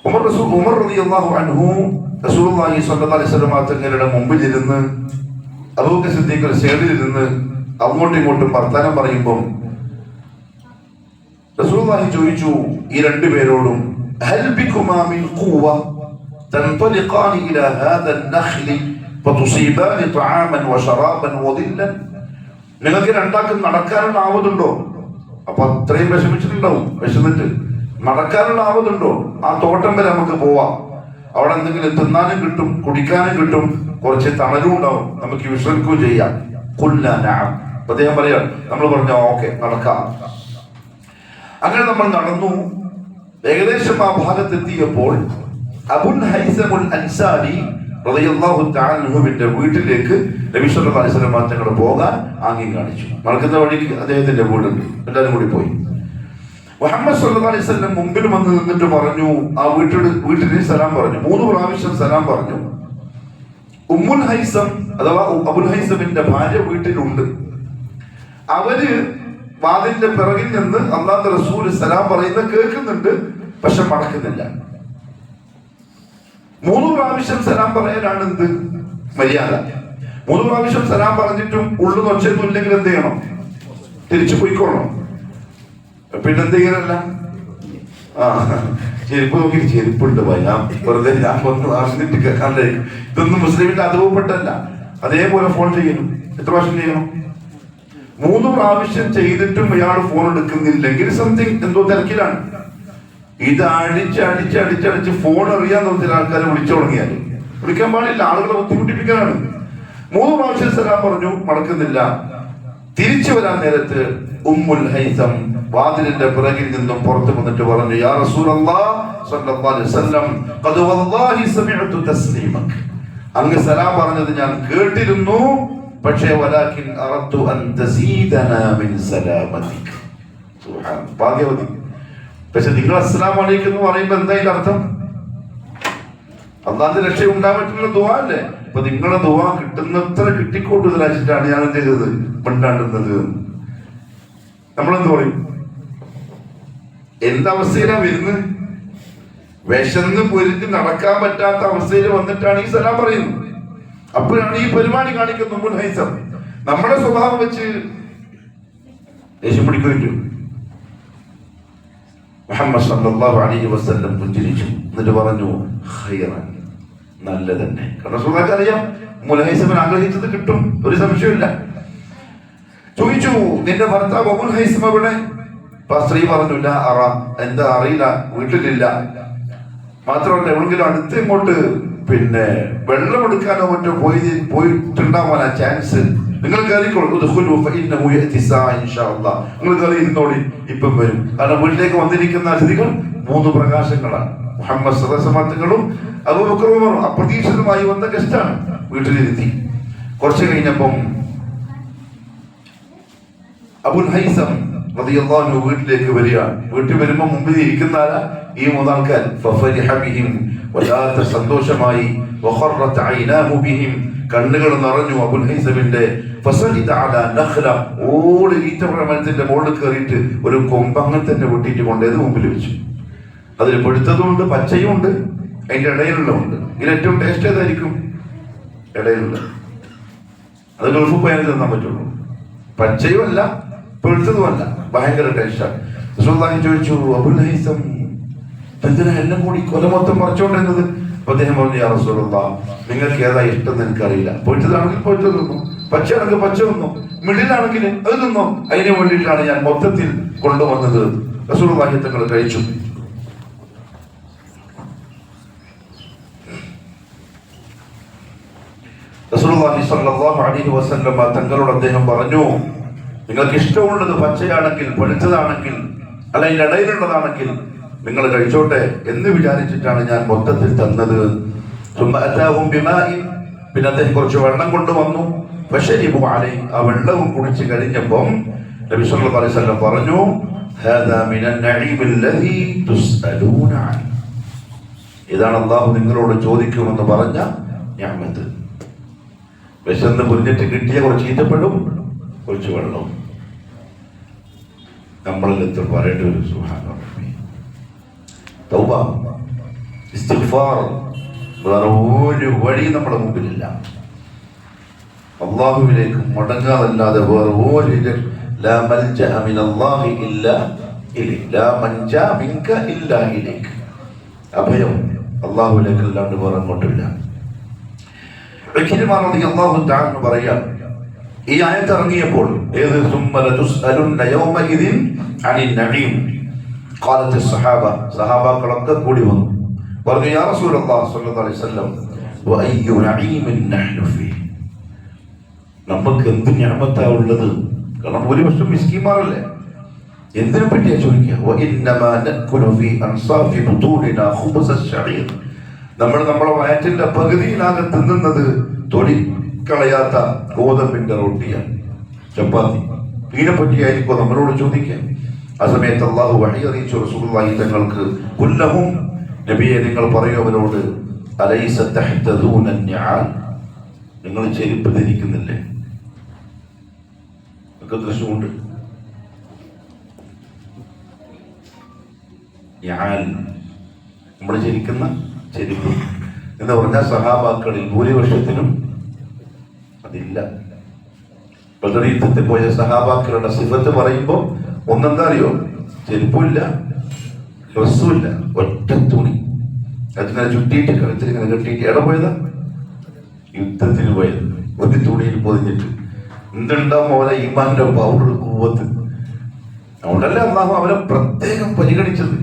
ഉമർ റളിയല്ലാഹു അൻഹു റസൂലുള്ളാഹി സ്വല്ലല്ലാഹു അലൈഹി വസല്ലം തങ്ങളുടെ മുമ്പിൽ ഇരുന്ന്, അബൂബക്കർ സിദ്ദീഖ് സൈഡിൽ ഇരുന്ന് അങ്ങോട്ടും ഇങ്ങോട്ടും വർത്തമാനം പറയുമ്പോൾ റസൂലുള്ളാഹി ചോദിച്ചു ഈ 2 പേരോടും, ഹൽ ബികുമാ മിൻ ഖുവ തൻതലിഖാനി ഇലാ ഹാദാ അൻ-നഖ്ലി ഫതുസീബാനി തആമൻ വശറാബൻ വദില്ലൻ? നിങ്ങൾക്ക് 2 ആൾക്കും നടക്കാനുള്ള ആവതുണ്ടോ? അപ്പൊ അത്രയും വിഷമിച്ചിട്ടുണ്ടാവും. വിഷമിട്ട് നടക്കാനുള്ള ആവതുണ്ടോ? ആ തോട്ടം വരെ നമുക്ക് പോവാം. അവിടെ എന്തെങ്കിലും തിന്നാനും കിട്ടും, കുടിക്കാനും കിട്ടും, കുറച്ച് തണലും ഉണ്ടാവും, നമുക്ക് വിശ്രമിക്കുകയും ചെയ്യാം. ഖുൽനാ നഅം. അദ്ദേഹം പറയാം, നമ്മൾ പറഞ്ഞു ഓക്കെ നടക്കാം. അങ്ങനെ നമ്മൾ നടന്നു. ഏകദേശം ആ ഭാഗത്തെത്തിയപ്പോൾ അബുൽ ഹൈസമുൽ അൻസാരി റളിയല്ലാഹു തആല അൻഹുവിന്റെ വീട്ടിലേക്ക് നബി സല്ലല്ലാഹു അലൈഹി വസല്ലം തങ്ങൾ പോകാൻ ആംഗ്യം കാണിച്ചു. നടക്കുന്ന വഴിക്ക് അദ്ദേഹത്തിന്റെ വീടുണ്ട്. എല്ലാവരും കൂടി പോയി. മുഹമ്മദ് സല്ലല്ലാഹു അലൈഹി വസല്ലം മുമ്പിൽ വന്ന് നിന്നിട്ട് പറഞ്ഞു, ആ വീട്ടിൽ സലാം പറഞ്ഞു. 3 പ്രാവശ്യം സലാം പറഞ്ഞു. ഉമ്മുൽ ഹൈസം അഥവാ അബുൽ ഹൈസമിന്റെ ഭാര്യ വീട്ടിലുണ്ട്. അവര് വാതിലിന്റെ പിറകിൽ നിന്ന് അല്ലാഹുവിന്റെ റസൂൽ സലാം പറയുന്നത് കേൾക്കുന്നുണ്ട്, പക്ഷെ മടക്കുന്നില്ല. 3 പ്രാവശ്യം സലാം പറയാനാണ് എന്ത് മര്യാദ. 3 പ്രാവശ്യം സലാം പറഞ്ഞിട്ടും ഉള്ളു നൊച്ചൊന്നും ഇല്ലെങ്കിൽ എന്ത് ചെയ്യണം? തിരിച്ചു പോയിക്കോളണം. പിന്നെന്ത് ചെയ്യാനല്ല, ചെരുപ്പ് നോക്കി ചെരുപ്പുണ്ട് ഞാൻ വെറുതെ ഞാൻ വന്ന് അറിഞ്ഞിട്ട് കേൾക്കാണ്ടായിരിക്കും. ഇതൊന്നും മുസ്ലിമിന്റെ അനുഭവപ്പെട്ടല്ല. അതേപോലെ ഫോൺ ചെയ്യണം. എത്ര പ്രാവശ്യം ചെയ്യണം? 3 പ്രാവശ്യം ചെയ്തിട്ടും ഇയാൾ ഫോൺ എടുക്കുന്നില്ലെങ്കിൽ സംതിങ് എന്തോ തിരക്കിലാണ്. ഇത് അടിച്ചടിച്ച് ഫോൺ അറിയാന്ന് ചില ആൾക്കാരെ വിളിച്ചു തുടങ്ങിയാൽ വിളിക്കാൻ പാടില്ല, ആളുകളെ ബുദ്ധിമുട്ടിപ്പിക്കാനാണ്. 3 പ്രാവശ്യം സലാം പറഞ്ഞു, മടക്കുന്നില്ല. തിരിച്ചു വരാൻ നേരത്ത് ഉമ്മുൽ ഹൈസം വാതിലിന്റെ പിറകിൽ നിന്നും പുറത്തു വന്നിട്ട് പറഞ്ഞു, യാ റസൂലല്ലാഹ് സ്വല്ലല്ലാഹു അലൈഹി വസല്ലം ഖദ് വല്ലാഹി സമിഅതു തസ്ലീമക, അങ്ങ് സലാം പറഞ്ഞത് ഞാൻ കേട്ടിരുന്നു, പക്ഷേ വലാകിൻ അറദ്തു അൻ തസീദനാ മിൻ സലാമതിക. സുബ്ഹാൻ ഭാഗ്യവതി. പക്ഷെ നിങ്ങൾ അസ്സലാമു അലൈക്കും എന്ന് പറയുമ്പോൾ എന്താ ഇതിന്റെ അർത്ഥം? അള്ളാന്റെ രക്ഷ ഉണ്ടാകാൻ പറ്റുന്ന ദുആ അല്ലേ? അപ്പൊ നിങ്ങളെ ദുആ കിട്ടുന്നത്ര കിട്ടിക്കൊണ്ടുവരാച്ചിട്ടാണ് ഞാൻ എന്ത് ചെയ്തത്, മിണ്ടാണ്ടുന്നത്. നമ്മളെന്ത് പറയും? എന്തവസ്ഥയിലാണ് വരുന്നത്? വിശന്ന് പൊരിഞ്ഞ് നടക്കാൻ പറ്റാത്ത അവസ്ഥയിൽ വന്നിട്ടാണ് ഈ സലാം പറയുന്നത്. അപ്പോഴാണ് ഈ പരിപാടി കാണിക്കുന്നത് ഉമ്മുൽ ഹൈസം. നമ്മുടെ സ്വഭാവം വെച്ച് ദേഷ്യം പിടിക്കുകയും മുഹമ്മദ് സല്ലല്ലാഹു അലൈഹി വസല്ലം പുഞ്ചിരിച്ചു. എന്നിട്ട് പറഞ്ഞു, ഖൈറൻ, നല്ല തന്നെ. കാരണം സുഹൃത്തുക്കളെ അറിയാം, ഉമ്മുൽ ഹൈസമിന് ആഗ്രഹിച്ചത് കിട്ടും, ഒരു സംശയമില്ല. ചോദിച്ചു, നിന്റെ ഭർത്താവ് അബുൽ ഹൈസം എവിടെ? സ്ത്രീ പറഞ്ഞില്ല, എന്താ അറിയില്ല, വീട്ടിലില്ല. മാത്രമല്ല എവിടെങ്കിലും അടുത്ത് ഇങ്ങോട്ട് വെള്ളം എടുക്കാനോ മറ്റോ പോയിട്ടുണ്ടാവാനാ ചാൻസ്. നിങ്ങൾ കയറിക്കോളൂ, നിങ്ങൾ കയറി ഇരുന്നോളി, ഇപ്പം വരും. കാരണം വീട്ടിലേക്ക് വന്നിരിക്കുന്ന അതിഥികൾ 3 പ്രകാശങ്ങളാണ്. മുഹമ്മദ് സദസ്സമാങ്ങളും അബൂബക്കർ ഉമറും അപ്രതീക്ഷിതമായി വന്ന ഗസ്റ്റാണ്. വീട്ടിലിരുത്തി. കുറച്ച് കഴിഞ്ഞപ്പം അബുൽ ഹൈസം റളിയല്ലാഹു അൻഹു വീട്ടിലേക്ക് വരികയാണ്. വീട്ടിൽ വരുമ്പോൾ മുമ്പിൽ ഇരിക്കുന്ന ആരാ? ഈ 3 ആൾക്കാർ. ഫഫരിഹ ബിഹിം, വല്ലാത്ത സന്തോഷമായി. വഖറത് ഐനാഹു ബിഹിം, കണ്ണുകൾ നിറഞ്ഞു അബുൽ ഹൈസമിന്റെ. ഫസലിത അലാ നഖ്ല, ഈത്തപ്പഴമരത്തിന്റെ മുകളിൽ കയറിയിട്ട് ഒരു കൊമ്പങ്ങൽ തന്നെ വെട്ടിയിട്ട് കൊണ്ടേത് മുമ്പിൽ വെച്ചു. അതിൽ പൊടുത്തതുണ്ട്, പച്ചയും ഉണ്ട്, അതിന്റെ ഇടയിലുള്ളതുണ്ട്. ഇതിൽ ഏറ്റവും ടേസ്റ്റ് ഏതായിരിക്കും? ഇടയിലുള്ള. അത് ഗൾഫ് പോയാൽ തിന്നാൻ പറ്റുള്ളൂ. പച്ചയും അല്ല, പൊഴുത്തതുമല്ല, ഭയങ്കര ടേസ്റ്റാണ്. റസൂലുള്ളാഹി ചോദിച്ചു, അബുൽ ഹൈസം എന്തിനാ എല്ലാം കൂടി കൊല മൊത്തം മറിച്ചോണ്ടിരുന്നത്? അപ്പൊ അദ്ദേഹം പറഞ്ഞു, യാ റസൂലല്ലാഹ്, നിങ്ങൾക്ക് ഏതാ ഇഷ്ടം എനിക്കറിയില്ല. പൊഴുത്തതാണെങ്കിൽ പൊഴുത്തത് തിന്നു, പച്ചയാണെങ്കിൽ പച്ച തിന്നു, മിഡിലാണെങ്കിൽ അത് തിന്നു. അതിന് വേണ്ടിയിട്ടാണ് ഞാൻ മൊത്തത്തിൽ കൊണ്ടുവന്നത്. റസൂലുള്ളാഹി തങ്ങൾ കഴിച്ചു. റസൂലുള്ളാഹി സ്വല്ലല്ലാഹു അലൈഹി വസല്ലം തങ്ങളോട് അദ്ദേഹം പറഞ്ഞു, നിങ്ങൾക്ക് ഇഷ്ടമുള്ളത് പച്ചയാണെങ്കിൽ, പൊളിച്ചതാണെങ്കിൽ, അല്ല അതിന്റെ ഇടയിലുള്ളതാണെങ്കിൽ നിങ്ങൾ കഴിച്ചോട്ടെ എന്ന് വിചാരിച്ചിട്ടാണ് ഞാൻ മൊത്തത്തിൽ തന്നത്. പിന്നെ അദ്ദേഹം കുറച്ച് വെള്ളം കൊണ്ടുവന്നു. പക്ഷേ ആ വെള്ളവും കുടിച്ച് കഴിഞ്ഞപ്പം നബി സല്ലല്ലാഹു അലൈഹി വസല്ലം പറഞ്ഞു, ഇതാണ് അല്ലാഹു നിങ്ങളോട് ചോദിക്കുമെന്ന് പറഞ്ഞ നിഅമത്ത്. വിശന്ന് പൊരിഞ്ഞിട്ട് കിട്ടിയ കുറച്ച് ഈത്തപ്പഴവും കുറച്ച് വെള്ളവും. നമ്മളിൽ എത്ര പറയേണ്ടി വരും? സുബ്ഹാനല്ലാഹ്. തൗബ, ഇസ്തിഗ്ഫാർ, വേറെ ഒരു വഴി നമ്മുടെ മുമ്പിലില്ല. അല്ലാഹുവിലേക്ക് മടങ്ങാതല്ലാതെ വേറെ ഒരു ലാ മൽജഅ മിനല്ലാഹി ഇല്ലാ ഇലൈഹി, ലാ മൻജാ മിൻക ഇല്ലാ ഇലൈക. അഭയം അല്ലാഹുവിലേക്ക് അല്ലാണ്ട് വേറെ അങ്ങോട്ടില്ല. ഇക്രിമ റളിയല്ലാഹു തആല പറയാം, ഈ ആയത്ത് ഇറങ്ങിയപ്പോൾ ഏത് സുമ്മല തുസ്അലുന്ന യൗമഇദിൻ അനിൻ നഈം ഖാലത്ത് സഹാബ, സഹാബാക്കളൊക്കെ കൂടി വന്നു പറഞ്ഞു, യാ റസൂലല്ലാഹി സ്വല്ലല്ലാഹു അലൈഹി വസല്ലം വഅയ്യു നഈമിൻ നഹ്നു ഫീ, നമുക്ക് എന്ത് നിഅമത്താ ഉള്ളത്? കാരണം ഭൂരിപക്ഷം മിസ്കീന്മാരല്ലേ. എന്തിനെ പറ്റിയാ ചോദിക്കുക? വഇന്നമാ നഅകുലു ഫീ അൻസാഫി ബുതൂനിനാ ഖുബ്സ അശ്ശഈർ, നമ്മളെ വയറ്റിന്റെ പകുതിയിലാകെ തിന്നുന്നത് തൊലിക്കളയാത്ത ഗോതമ്പിന്റെ റൊട്ടിയാണ്, ചപ്പാത്തി. ഇതിനെപ്പറ്റിയായിരിക്കും നമ്മളോട് ചോദിക്കാം. ആ സമയത്ത് അള്ളാഹു വഹി അറിയിച്ചു റസൂലുള്ളാഹി തങ്ങൾക്ക്, കുല്ലഹും നബിയെ നിങ്ങൾ പറയൂ അവരോട്, അലൈസ തഹ്തദൂന നിആൽ, നിങ്ങൾ ചെരുപ്പ് ധരിക്കുന്നില്ലേ? ഒക്കെ ദൃശ്യമുണ്ട്. നമ്മൾ ധരിക്കുന്ന ചെരുപ്പ് എന്ന് പറഞ്ഞാൽ സഹാബാക്കളിൽ ഭൂരിപക്ഷത്തിനും അതില്ല. ബദർ യുദ്ധത്തിൽ പോയ സഹാബാക്കളുടെ സിഫത്ത് പറയുമ്പോൾ ഒന്നെന്താ അറിയോ? ചെരുപ്പില്ല, ഡ്രസ്സുമില്ല, ഒറ്റ തുണി അതിനെ ചുറ്റിയിട്ട് കഴുത്തിൽ ഇങ്ങനെ കെട്ടിയിട്ട് എവിടെ പോയതാ? യുദ്ധത്തിന് പോയത്. ഒരു തുണിയിൽ പൊതിഞ്ഞിട്ട്. എന്തുണ്ടാവും അവരെ ഈമാന്റെ പൗഡർ കൂവത്ത്. അതുകൊണ്ടല്ലേ അള്ളാഹു അവരെ പ്രത്യേകം പരിഗണിച്ചത്.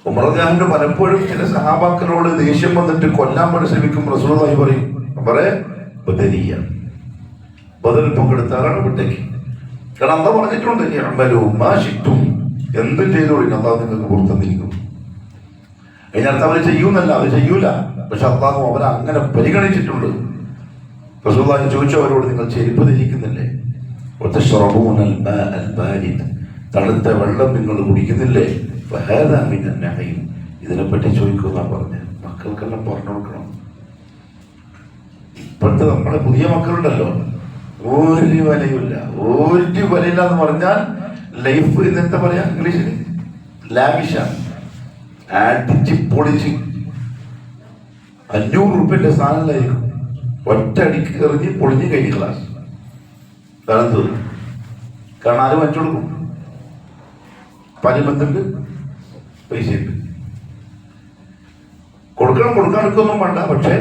ഉമർ റളിയല്ലാഹു പലപ്പോഴും ചില സഹാബാക്കളോട് ദേഷ്യം വന്നിട്ട് കൊല്ലാൻ വേണ്ടി ശ്രമിക്കും. റസൂലുള്ളാഹി പറയും, ബദരിയ, ബദറിൽ പങ്കെടുത്താലാണ് വിട്ടേക്ക്. കാരണം അള്ളാഹു പറഞ്ഞിട്ടുണ്ട്, ഇഅ്മലൂ മാ ശിഅ്തും, എന്തും ചെയ്തോളി, അള്ളാഹു നിങ്ങൾക്ക് പുറത്തുനിന്നിരിക്കും. അതിനർത്ഥം അവർ ചെയ്യൂന്നല്ല, അവർ ചെയ്യൂല. പക്ഷെ അള്ളാഹു അവരെ അങ്ങനെ പരിഗണിച്ചിട്ടുണ്ട്. റസൂലുള്ളാഹി ചോദിച്ചു അവരോട്, നിങ്ങൾ ചെരുപ്പ് ധരിക്കുന്നില്ലേ? വതശ്റബൂനൽ മാഅൽ ബാരിദ്, തണുത്ത വെള്ളം നിങ്ങൾ കുടിക്കുന്നില്ലേ? ഫഹാദാ മിനൻ നഈം, ഇതിനെപ്പറ്റി ചോദിക്കുന്ന പറഞ്ഞ് മക്കൾക്കെല്ലാം പറഞ്ഞു കൊടുക്കണം. ഇപ്പോഴത്തെ നമ്മുടെ പുതിയ മക്കളുണ്ടല്ലോ, ഒരു വിലയുമില്ല, ഒരു വിലയില്ല എന്ന് പറഞ്ഞാൽ ലൈഫ് ഇതെന്താ പറയാ ഇംഗ്ലീഷിൽ, ലാവിഷാണ്. അടിച്ച് പൊളിച്ച് 500 റുപ്യന്റെ സാധനങ്ങളായിരിക്കും ഒറ്റ അടിക്ക് എറിഞ്ഞ് പൊളിഞ്ഞ് കഴിഞ്ഞ ക്ലാസ്. കാരണം തോന്നും, കാരണം ആരും വച്ചു കൊടുക്കും. പനിബന്ധുണ്ട്, പൈസയുണ്ട്, കൊടുക്കാനൊക്കൊന്നും വേണ്ട. പക്ഷേ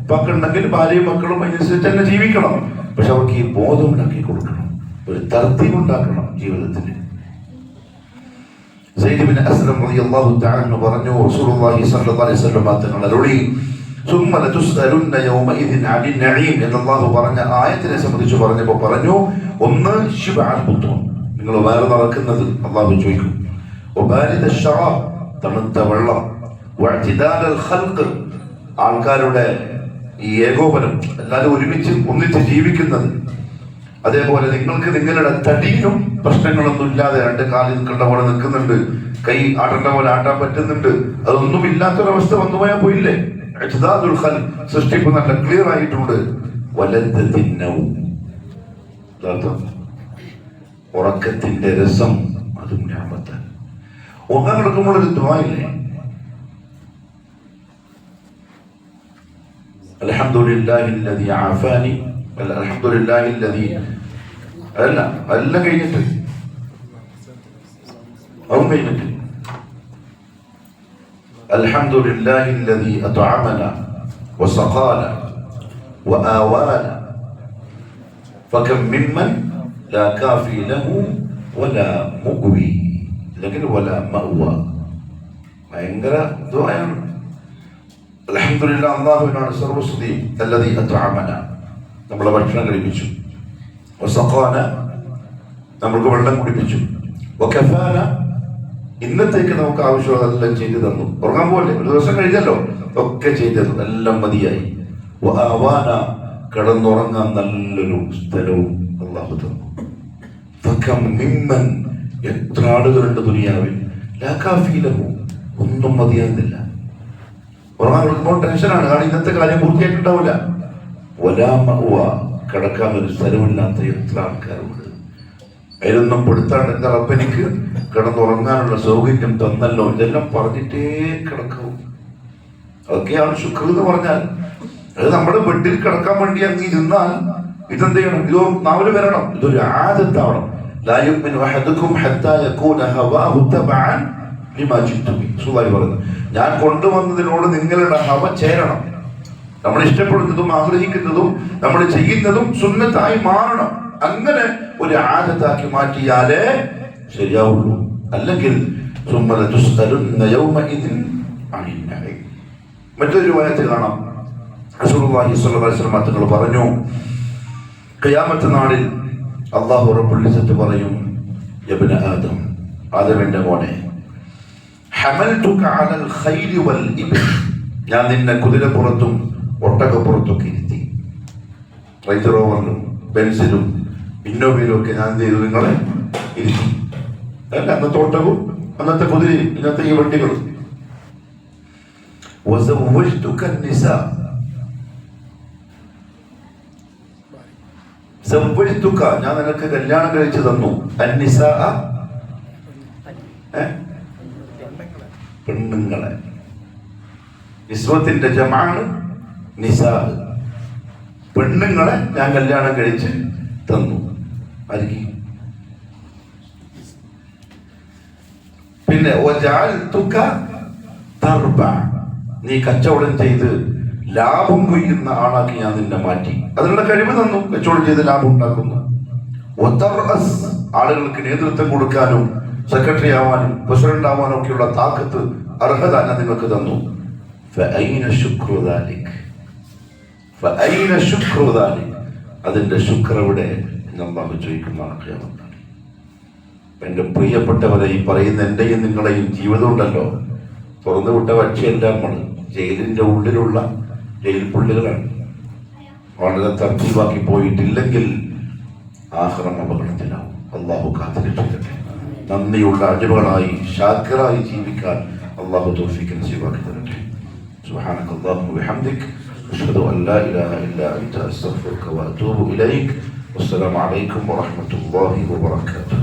പക്കുണ്ടെങ്കിൽ ഭാര്യയും മക്കളും അതിനനുസരിച്ച് തന്നെ ജീവിക്കണം. പക്ഷെ അവർക്ക് ഈ ബോധം ഉണ്ടാക്കി കൊടുക്കണം, ഒരു തർത്തീബ് ഉണ്ടാക്കണം ജീവിതത്തിൽ. സയ്യിദ് ഇബ്നു അസ്ലം റളിയല്ലാഹു തആല അൻഹു പറഞ്ഞു, റസൂലുള്ളാഹി സ്വല്ലല്ലാഹു അലൈഹി വസല്ലം തങ്ങൾ അരുളി, സുമ്മ ലതുസ്അലുന്ന യൗമഇദിൻ അനിൻ നഈം എന്ന് അല്ലാഹു പറഞ്ഞ ആയത്തിനെ സംബന്ധിച്ച് പറഞ്ഞപ്പോൾ പറഞ്ഞു, ഒന്ന് ശിബഅൽ ബുത്തൂൻ, നിങ്ങൾ വയറ് നിറക്കുന്നത് അല്ലാഹു ചോദിക്കും. വബാരിദ ശറാബ്, തണുത്ത വെള്ളം. വഅ്തിദാലൽ ഖൽഖ്, ആൾക്കാരുടെ ഈ ഏകോപനം, എല്ലാവരും ഒന്നിച്ച് ജീവിക്കുന്നത്. അതേപോലെ നിങ്ങൾക്ക് നിങ്ങളുടെ തടിയിലും പ്രശ്നങ്ങളൊന്നും ഇല്ലാതെ രണ്ട് കാലിൽ നിൽക്കേണ്ട പോലെ നിൽക്കുന്നുണ്ട്, കൈ ആട്ടേണ്ട പോലെ ആട്ടാൻ പറ്റുന്നുണ്ട്, അതൊന്നും ഇല്ലാത്തൊരവസ്ഥ വന്നു പോയാൽ പോയില്ലേ? സൃഷ്ടിപ്പ് നല്ല ക്ലിയർ ആയിട്ടുണ്ട്. ഉറക്കത്തിന്റെ രസം, അതും ഞാമത്ത്. ഉറങ്ങാൻ കിടക്കുമ്പോൾ ഒരു ദുആയില്ലേ, അൽഹംദുലില്ലാഹില്ലദീ ആഫാനി, അൽഹംദുലില്ലാഹില്ലദീ, എല്ലാം കഴിഞ്ഞിട്ട് അതും കഴിഞ്ഞിട്ട് അൽഹംദുലില്ലാഹില്ലദീ അത്അമനാ വസഖാനാ വആവാനാ ഫകം മിമ്മൻ ലാ കാഫി ലഹു വലാ മുഗ്വി ലകിൻ വലാ മഅ്വാ. ഭയങ്കര ദുആയാണ്. അൽഹംദുലില്ലാഹ്, അല്ലാഹുവിനാണ് സർവസ്തുതി. അല്ലദീ അത്അമനാ, നമ്മളെ ഭക്ഷണം കഴിപ്പിച്ചു. വസഖാന, നമ്മൾക്ക് വെള്ളം കുടിപ്പിച്ചു. വകഫാന, ഇന്നത്തേക്ക് നമുക്ക് ആവശ്യമുള്ളതെല്ലാം ചെയ്തു തന്നു. ഉറങ്ങാൻ പോലെ ഒരു ദിവസം കഴിഞ്ഞല്ലോ, ഒക്കെ ചെയ്തു തന്നു, എല്ലാം മതിയായി. വആവാന, കിടന്നുറങ്ങാൻ നല്ലൊരു സ്ഥലവും അല്ലാഹു തന്നു. ഫകം മിമ്മൻ, എത്ര ആളുകളുണ്ട് ദുനിയാവിൽ, ലാ കാഫി ലഹു, ഒന്നും മതിയാകുന്നില്ല. ഉറങ്ങാൻ കൊടുക്കുമ്പോൾ ടെൻഷനാണ്, കാരണം ഇന്നത്തെ കാര്യം പൂർത്തിയായിട്ടുണ്ടാവില്ല. വലാ മഅ്വാ, കിടക്കാൻ ഒരു സ്ഥലമില്ലാത്ത എത്ര ആൾക്കാരുണ്ട്. അതിലൊന്നും പെടുത്താണ്ട് എന്താ റബ്ബെനിക്ക് കിടന്നുറങ്ങാനുള്ള സൗകര്യം തന്നല്ലോ, ഇതെല്ലാം പറഞ്ഞിട്ടേ കിടക്കും. അതൊക്കെയാണ് ശുക്ർ എന്ന് പറഞ്ഞാൽ. അത് നമ്മുടെ ബെഡിൽ കിടക്കാൻ വേണ്ടി അങ്ങ് ഇരുന്നാൽ ഇതെന്ത് ചെയ്യണം? ഇതോ നാവില് വരണം, ഇതൊരു ആദത്താവണം. ലാ യുഅ്മിനു അഹദുക്കും ഹത്താ യകൂന ഹവാഹു തബഅൻ ലിമാ ജിഅ്തു ബിഹി. റസൂലുള്ളാഹി പറഞ്ഞു, ഞാൻ കൊണ്ടുവന്നതിനോട് നിങ്ങളുടെ ഹവ ചേരണം. നമ്മൾ ഇഷ്ടപ്പെടുന്നതും ആഗ്രഹിക്കുന്നതും നമ്മൾ ചെയ്യുന്നതും സുന്നത്തായി മാറണം. അങ്ങനെ ഒരു ആദത്താക്കി മാറ്റിയാലേ ശരിയാവുള്ളൂ. അല്ലെങ്കിൽ മറ്റൊരു വായത്തിൽ കാണാം, റസൂലുള്ളാഹി സ്വല്ലല്ലാഹു അലൈഹി വസല്ലം തങ്ങൾ പറഞ്ഞു, ഖിയാമത്ത് നാളിൽ അല്ലാഹു റബ്ബുൽ ഇസ്സത്ത് പറയും, യബ്ന ആദം, ആദമിന്റെ മോനെ, ഹമൽതുക അലൽ ഖൈലി വൽ ഇബിൽ, ഞാൻ നിന്നെ കുതിരപ്പുറത്തും ഒട്ടകപ്പുറത്തൊക്കെ ഇരുത്തി. റേഞ്ച് റോവറിലും ബെൻസിലും ഇന്നോവയിലും ഒക്കെ ഞാൻ എന്ത് ചെയ്തു? നിങ്ങളെ ഇരുത്തി. അല്ല, അന്നത്തെ ഒട്ടകവും അന്നത്തെ കുതിരയും ഇന്നത്തെ ഈ വണ്ടികളും. വസവ്വജ്തുക നിസാ, സവ്വജ്തുക, ഞാൻ നിനക്ക് കല്യാണം കഴിച്ചു തന്നു. അന്നിസാ, പെണ്ണുങ്ങളെ. നിസ്വത്തിന്റെ ജമാണ് നിസാ, പെണ്ണുങ്ങളെ ഞാൻ കല്യാണം കഴിച്ച് തന്നു. ആയിരിക്കും. പിന്നെ വജഅൽതുക തർബ, നീ കച്ചവടം ചെയ്ത് ലാഭം കൊയ്യുന്ന ആളാക്കി ഞാൻ നിന്നെ മാറ്റി. അതിനുള്ള കഴിവ് തന്നു, കച്ചവടം ചെയ്ത് ലാഭം ഉണ്ടാക്കുന്നു. വതർഅസ്, ആളുകൾക്ക് നേതൃത്വം കൊടുക്കാനും സെക്രട്ടറി ആവാനും പ്രസിഡന്റ് ആവാനും ഒക്കെയുള്ള താക്കത്ത്, അർഹത ഞാൻ നിങ്ങൾക്ക് തന്നു. ഫഅൈന ശുക്രു ദാലിക്, ഫഅൈന ശുക്രു ദാലിക്, അതിന്റെ ശുക്ർ എവിടെ എന്ന് അല്ലാഹു ചോദിക്കുന്നതാണ് ഖിയാമത്ത്. എന്റെ പ്രിയപ്പെട്ടവരെ, ഈ പറയുന്ന എന്റെയും നിങ്ങളെയും ജീവിതം ഉണ്ടല്ലോ, തുറന്നു വിട്ട പക്ഷിയല്ല. നമ്മൾ ജയിലിന്റെ ഉള്ളിലുള്ള ജയിൽ പുള്ളികളാണ്. വളരെ തർത്തീവാക്കി പോയിട്ടില്ലെങ്കിൽ ആഖിറം അപകടത്തിലാവും. അള്ളാഹു കാത്തിരക്ഷിക്കട്ടെ. നന്ദിയുള്ള അടിമകളായി ശാക്കിറായി ജീവിക്കാൻ അള്ളാഹു തൗഫീഖ് നസീബാക്കി തരട്ടെ. സുബ്ഹാനക അല്ലാഹുമ്മ വബിഹംദിക് അഷ്ഹദു അൻ ലാ ഇലാഹ ഇല്ലാ അൻത അസ്തഗ്ഫിറുക വഅതൂബു ഇലൈക്. വസ്സലാമു അലൈക്കും വറഹ്മത്തുള്ളാഹി വബറകാതുഹു.